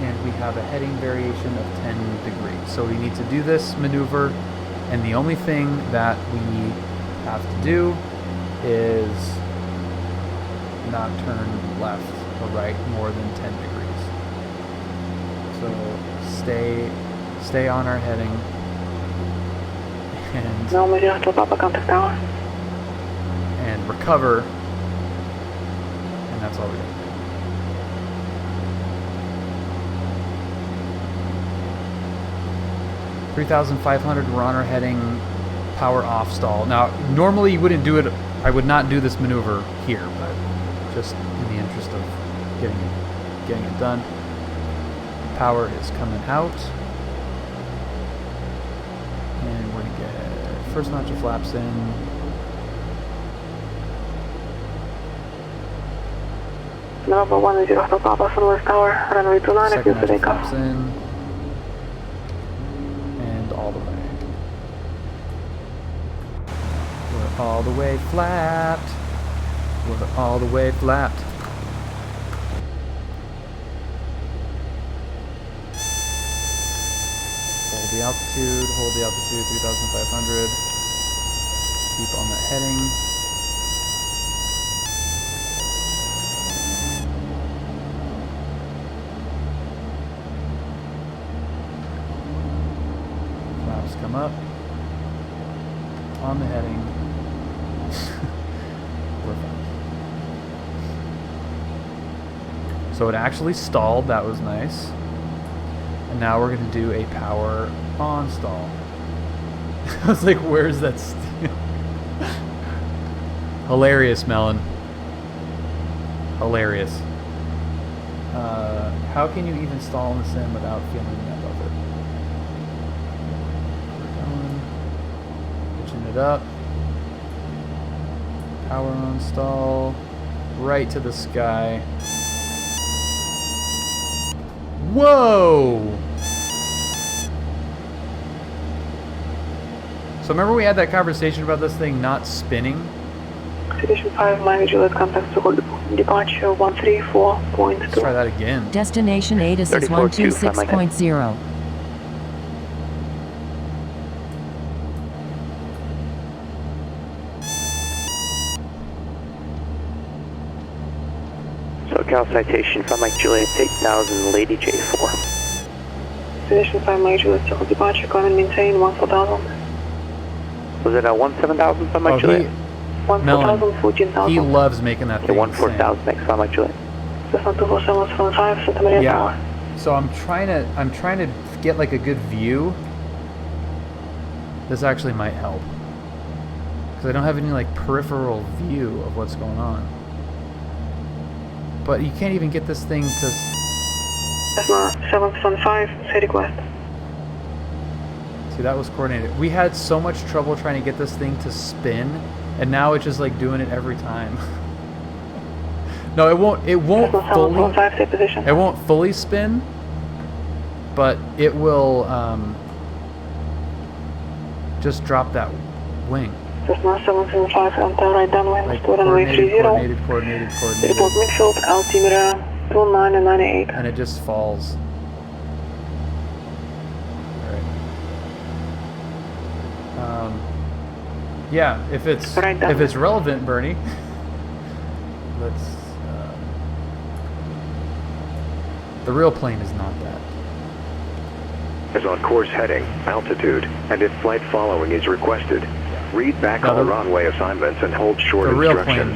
and we have a heading variation of 10 degrees. So we need to do this maneuver, and the only thing that we have to do is not turn left or right more than 10 degrees. So stay on our heading and recover, and that's all we got. 3,500, we're on our heading, power off stall. Now, normally you wouldn't do it, I would not do this maneuver here, but just in the interest of getting it done. Power is coming out. And we're gonna get first notch of flaps in. Number 10 Papa, Sunwest Tower, runway 29, second notch of flaps in. All the way. We're all the way flapped. We're all the way flapped. Hold the altitude, 3,500. Keep on that heading. Come up on the heading. We're fine. So it actually stalled. That was nice. And now we're going to do a power on stall. I was like, where's that? Hilarious, Melon. Hilarious. How can you even stall in the sim without feeling that above it? It up, power on stall, right to the sky. Whoa! So remember we had that conversation about this thing not spinning? Station 5, Miami Juliet, contact to departure 134.2. Let's try that again. Destination ATIS is 126.0. SoCal citation 5 Mike Juliet 8000 Lady J4. Station 5 Mike Juliet, circle departure, climb and maintain 14,000. Was it a 17,000 5 Mike Juliet? 14,000, 14,000. He loves making that thing. 14,000 next 5 Mike Juliet. Yeah. So I'm trying to get like a good view. This actually might help. Because I don't have any like peripheral view of what's going on. But you can't even get this thing to... Desma 775, say request. See, that was coordinated. We had so much trouble trying to get this thing to spin, and now it's just like doing it every time. No, it won't fully spin, but it will just drop that wing. Cessna 775 on tower right downwind, Like runway 30. coordinated. Report midfield, altimeter 29 and 98. And it just falls. Alright. Yeah, if it's relevant, Bernie. Let's. The real plane is not that. Is on course heading, altitude, and if flight following is requested, read back all runway assignments and hold short instructions.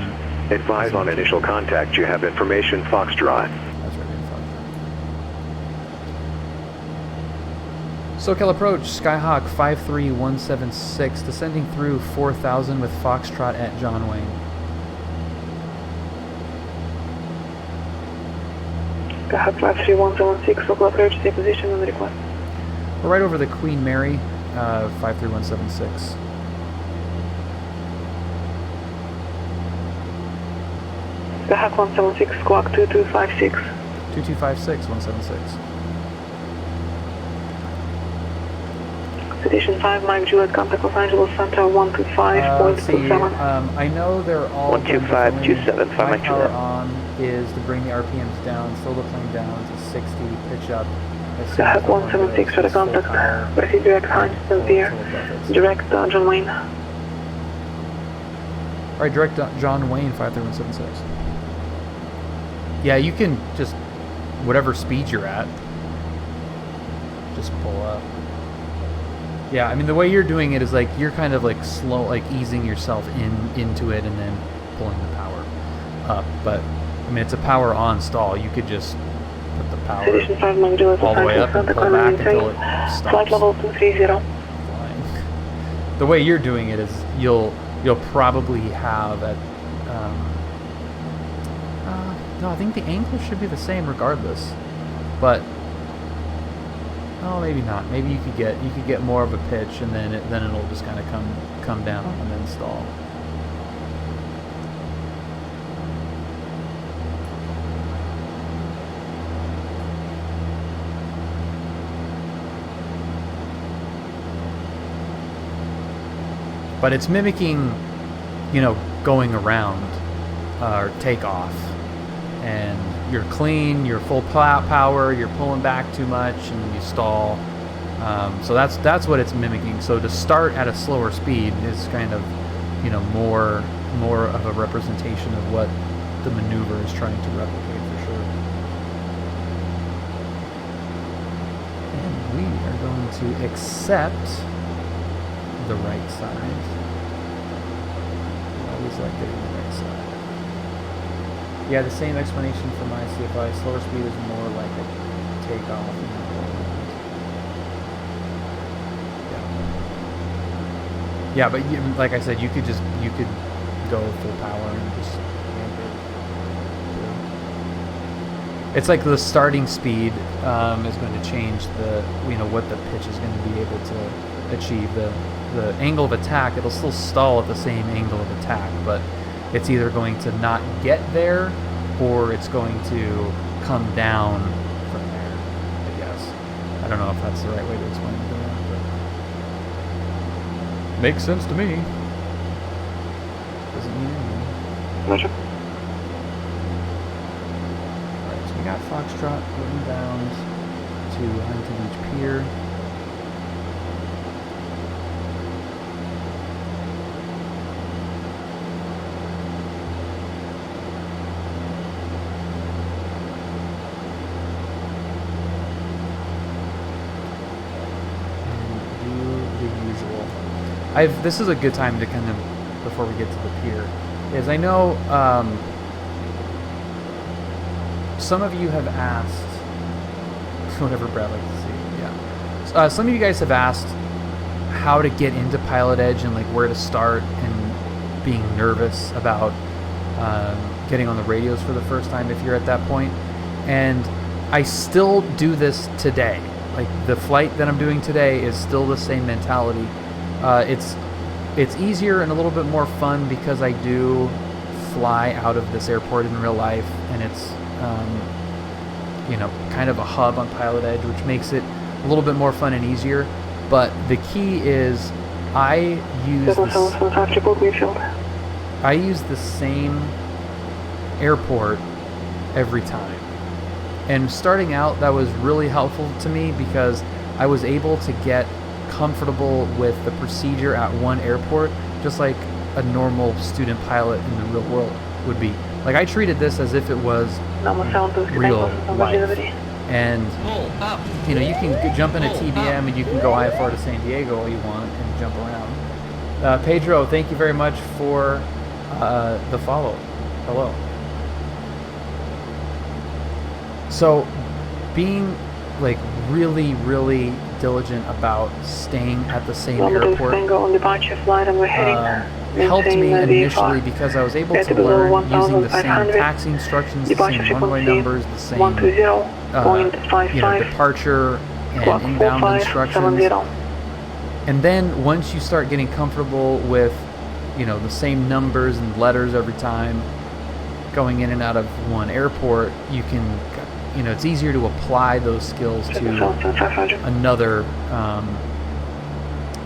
Advise on initial contact you have information Foxtrot. That's right, Foxtrot. SoCal approach, Skyhawk 53176, descending through 4000 with Foxtrot at John Wayne. Skyhawk 53176, local approach, stay position on the request. We're right over the Queen Mary, 53176. Skyhawk 176, squawk 2256. 2256, 176. Citation 5, Mike Juliet, contact Los Angeles Center 125.27. I know they're all 125.27, 5 Mike Juliet. On is to bring the RPMs down, slow the plane down to 60, pitch up. Skyhawk 176 for the contact. Proceed direct Heinz, Pier. Direct John Wayne. Alright, direct John Wayne 53176. Yeah, you can just, whatever speed you're at, just pull up. Yeah, I mean, the way you're doing it is like, you're kind of like slow, like easing yourself into it and then pulling the power up. But, I mean, it's a power on stall. You could just put the power all the way up and pull back until it stops. Flight level 230. The way you're doing it is you'll probably have at no, I think the angle should be the same regardless, but oh, maybe not. Maybe you could get more of a pitch, and then it'll just kind of come down and then stall. But it's mimicking, going around or takeoff, and you're clean, you're full power, you're pulling back too much, and you stall. So that's what it's mimicking. So to start at a slower speed is kind of, more of a representation of what the maneuver is trying to replicate for sure. And we are going to accept the right side. I always like getting the right side. Yeah, the same explanation for my CFI. Slower speed is more like a takeoff. Yeah, but like I said, you could go full power and just yank it. It's like the starting speed is going to change what the pitch is going to be able to achieve. The angle of attack, it'll still stall at the same angle of attack, but it's either going to not get there or it's going to come down from there, I guess. I don't know if that's the right way to explain it, but makes sense to me. Doesn't mean anything. Roger. Alright, so we got Foxtrot inbound to Huntington Beach Pier. This is a good time to kind of, before we get to the pier, is I know some of you have asked, whatever Brad likes to see, yeah. Some of you guys have asked how to get into PilotEdge and like where to start, and being nervous about getting on the radios for the first time if you're at that point. And I still do this today. Like the flight that I'm doing today is still the same mentality. It's easier and a little bit more fun because I do fly out of this airport in real life, and it's kind of a hub on PilotEdge, which makes it a little bit more fun and easier. But the key is I use the same airport every time. And starting out, that was really helpful to me because I was able to get comfortable with the procedure at one airport, just like a normal student pilot in the real world would be. Like, I treated this as if it was real life. And, you know, you can jump in a TBM and you can go IFR to San Diego all you want and jump around. Pedro, thank you very much for the follow. Hello. So, being like really diligent about staying at the same airport helped me initially because I was able to learn using the same taxi instructions, the same runway numbers, the same you know, departure and inbound instructions. And then once you start getting comfortable with, you know, the same numbers and letters every time going in and out of one airport, you can, you know, it's easier to apply those skills to another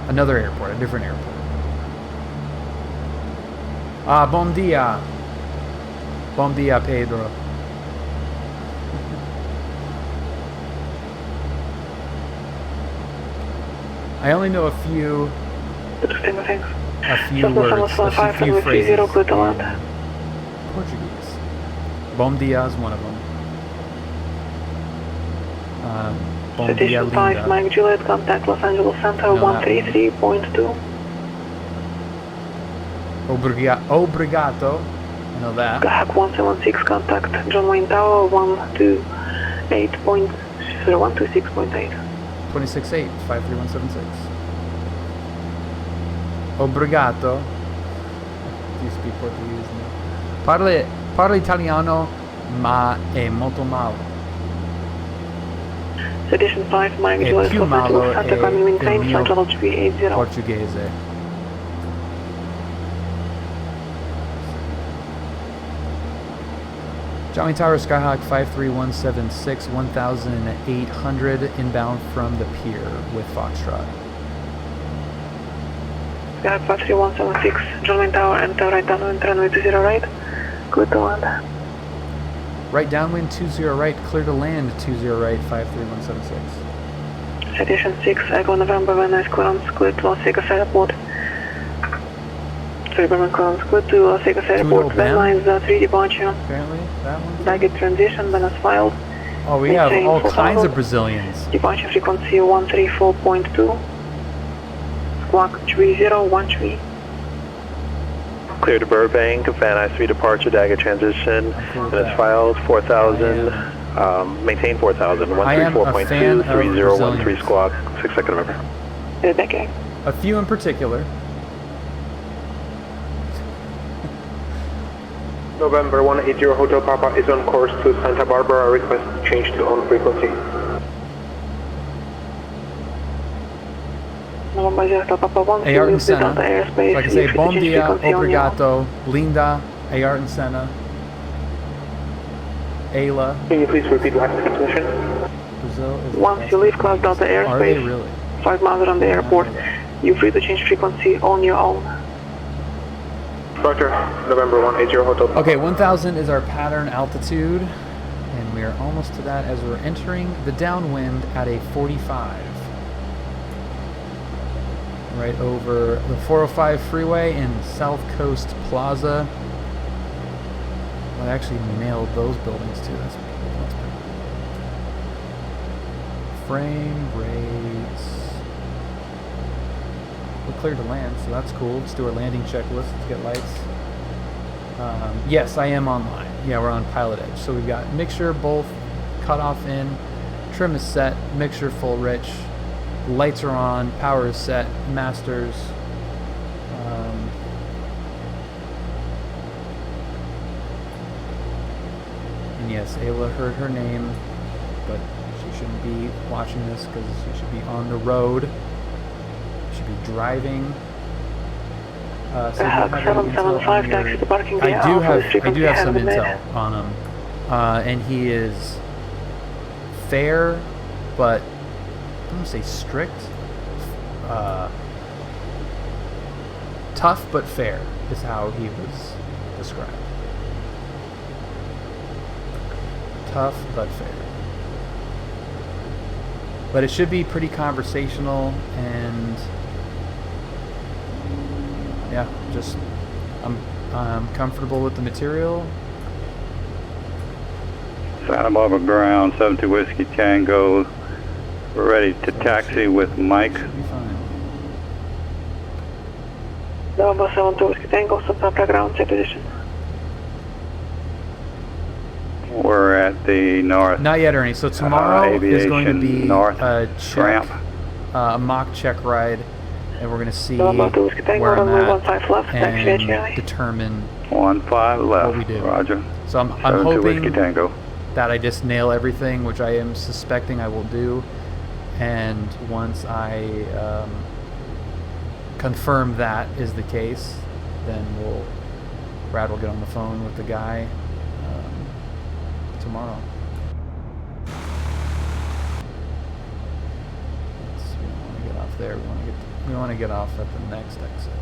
airport, a different airport. Bom dia. Bom dia, Pedro. I only know a few words, a few phrases in Portuguese. Bom dia is one of them. Bom dia, linda. 5, Mike Juliet, contact Los Angeles Center, 133.2. Obrigado. I know that. Hack 176, contact John Wayne Tower, 126.8. 268, 53176. Obrigado. Do you speak Portuguese? No. Parlo italiano, ma è molto malo. Edition 5, Mike Juliet, Los Angeles Center, coming maintain, flight level 380. Portuguese. Johnny Tower, Skyhawk 53176, 1800 inbound from the pier with Foxtrot. Skyhawk 53176, Johnny Tower, enter right downwind, runway 20 right, clear to land. Right downwind 20 right, clear to land 20 right, 53176. Citation 6, Echo November, Van Nuys clearance, clear to Las Vegas Airport. Burbank clearance, clear to Las Vegas Airport, Van Nuys 3 departure. Apparently, that one. Baggage transition, Van Nuys filed. Oh, we have all kinds of Brazilians. Departure frequency 134.2. Squawk 3013. Clear to Burbank, Van Nuys 3 departure, baggage transition, Van Nuys filed, 4,000, maintain 4,000, 134.2, 3013 squawk, 6 second November. A few in particular. November 180 Hotel Papa is on course to Santa Barbara. Request change to on frequency. Ayrton Senna. So I can say bom dia, obrigado, linda, Ayrton Senna. Ayla. Can you please repeat last transmission? Brazil is once you leave Class Delta airspace, are they really? 5 miles around the airport, you're free to change frequency on your own. Roger, November 180 Hotel. Okay, 1000 is our pattern altitude, and we are almost to that as we're entering the downwind at a 45. Right over the 405 freeway in South Coast Plaza. Well, I actually nailed those buildings too. That's pretty cool. Frame rates. We're clear to land, so that's cool. Let's do our landing checklist. Let's get lights. Yes, I am online. Yeah, we're on PilotEdge. So we've got mixture, both, cutoff in, trim is set, mixture full rich, lights are on, power is set, masters. And yes, Ayla heard her name, but she shouldn't be watching this because she should be on the road. Should be driving. So 775 taxi to parking bay. I do have some intel on him, and he is fair, but I don't want to say strict. Tough but fair is how he was described. Tough but fair. But it should be pretty conversational, and yeah, just I'm comfortable with the material. Santa Barbara ground, 72 Whiskey Tango. We're ready to taxi with Mike. Should be fine. Bravo 72 Whiskey Tango, Santa Barbara ground, check position. We're at the north. Not yet, Ernie. So tomorrow is going to be north a check, ramp. A mock check ride, and we're going to see Bravo 2 Whiskey Tango, where I'm runway at 15 left, taxi and determine 15 left. what we do. Roger. So I'm 72 Whiskey hoping Tango. that I just nail everything, which I am suspecting I will do. And once I confirm that is the case, then Brad will get on the phone with the guy tomorrow. We don't want to get off there. We want to get off at the next exit.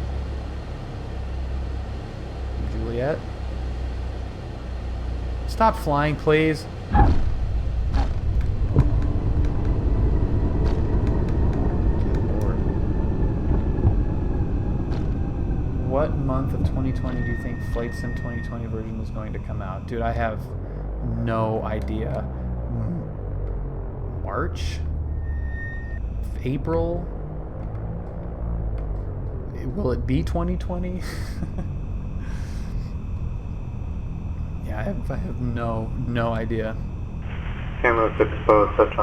Juliet, stop flying, please. What month of 2020 do you think Flight Sim 2020 version is going to come out? Dude, I have no idea. March? April? Will it be 2020? Yeah, I have no idea. I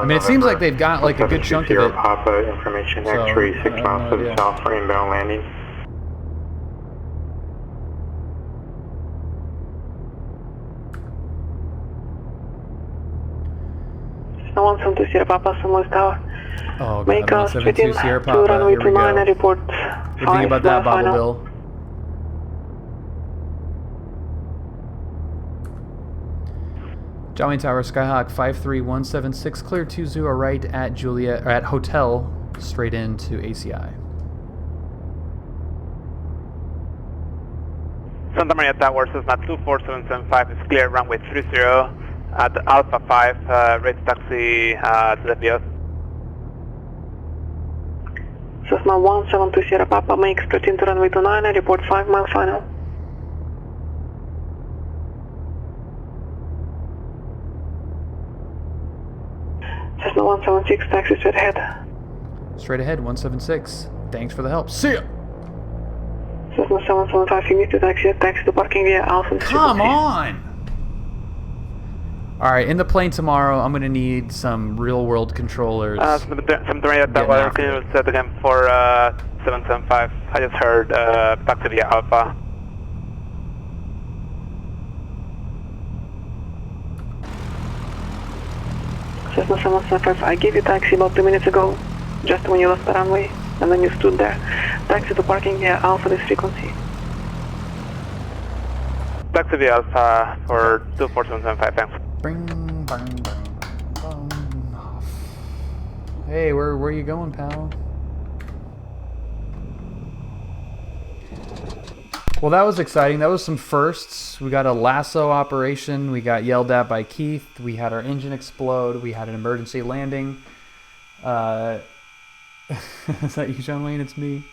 mean, it seems like they've got like a good chunk of it. Papa information, So, X-ray 6 I have miles no to the idea. south for inbound landing. No 172 Sierra Papa, San Luis Tower. Oh, God, Make us 172 within Sierra to Papa. runway Here we 29 go. and report What do you think about that, Bobble final. Bill? John Wayne Tower, Skyhawk 53176, clear 20 right at Juliet, or at Hotel, straight into ACI. Santa Maria Tower, Cessna 24775 is clear, runway 30 at Alpha 5, ready to taxi to the PO. Cessna 172 Sierra Papa, make straight into runway 29 and report 5 mile final. Cessna 176, taxi straight ahead. Straight ahead, 176. Thanks for the help. See ya! Cessna 775, you need to taxi to parking via Alpha. Come on! Alright, in the plane tomorrow, I'm going to need some real-world controllers. Santa Maria Tower, can you set again for 775? I just heard taxi via Alpha. Cessna 775, I gave you taxi about 2 minutes ago, just when you left the runway, and then you stood there. Taxi to parking via Alpha this frequency. Taxi via Alpha for 24775, thanks. Bring, bang, bang, bang. Hey, where are you going, pal? Well, that was exciting. That was some firsts. We got a LAHSO operation. We got yelled at by Keith. We had our engine explode. We had an emergency landing. Is that you, John Wayne? It's me.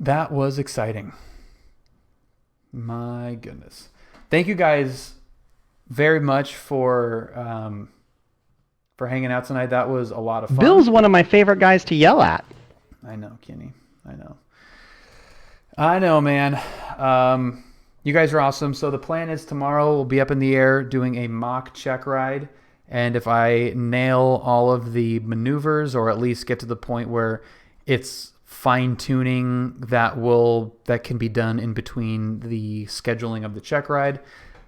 That was exciting. My goodness. Thank you guys very much for hanging out tonight. That was a lot of fun. Bill's one of my favorite guys to yell at. I know, Kenny. I know, man. You guys are awesome. So the plan is tomorrow we'll be up in the air doing a mock check ride. And if I nail all of the maneuvers, or at least get to the point where it's fine-tuning that can be done in between the scheduling of the check ride,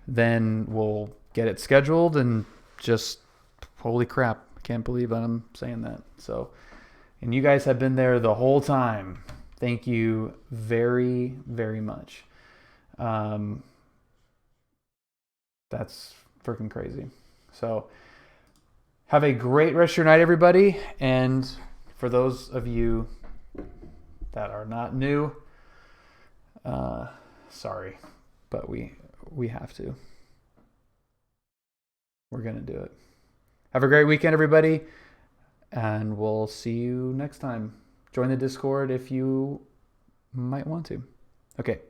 then we'll get it scheduled. And just, holy crap, I can't believe that I'm saying that. So, and you guys have been there the whole time. Thank you very, very much. That's freaking crazy. So have a great rest of your night, everybody. And for those of you that are not new. Sorry, but we have to. We're going to do it. Have a great weekend, everybody, and we'll see you next time. Join the Discord if you might want to. Okay.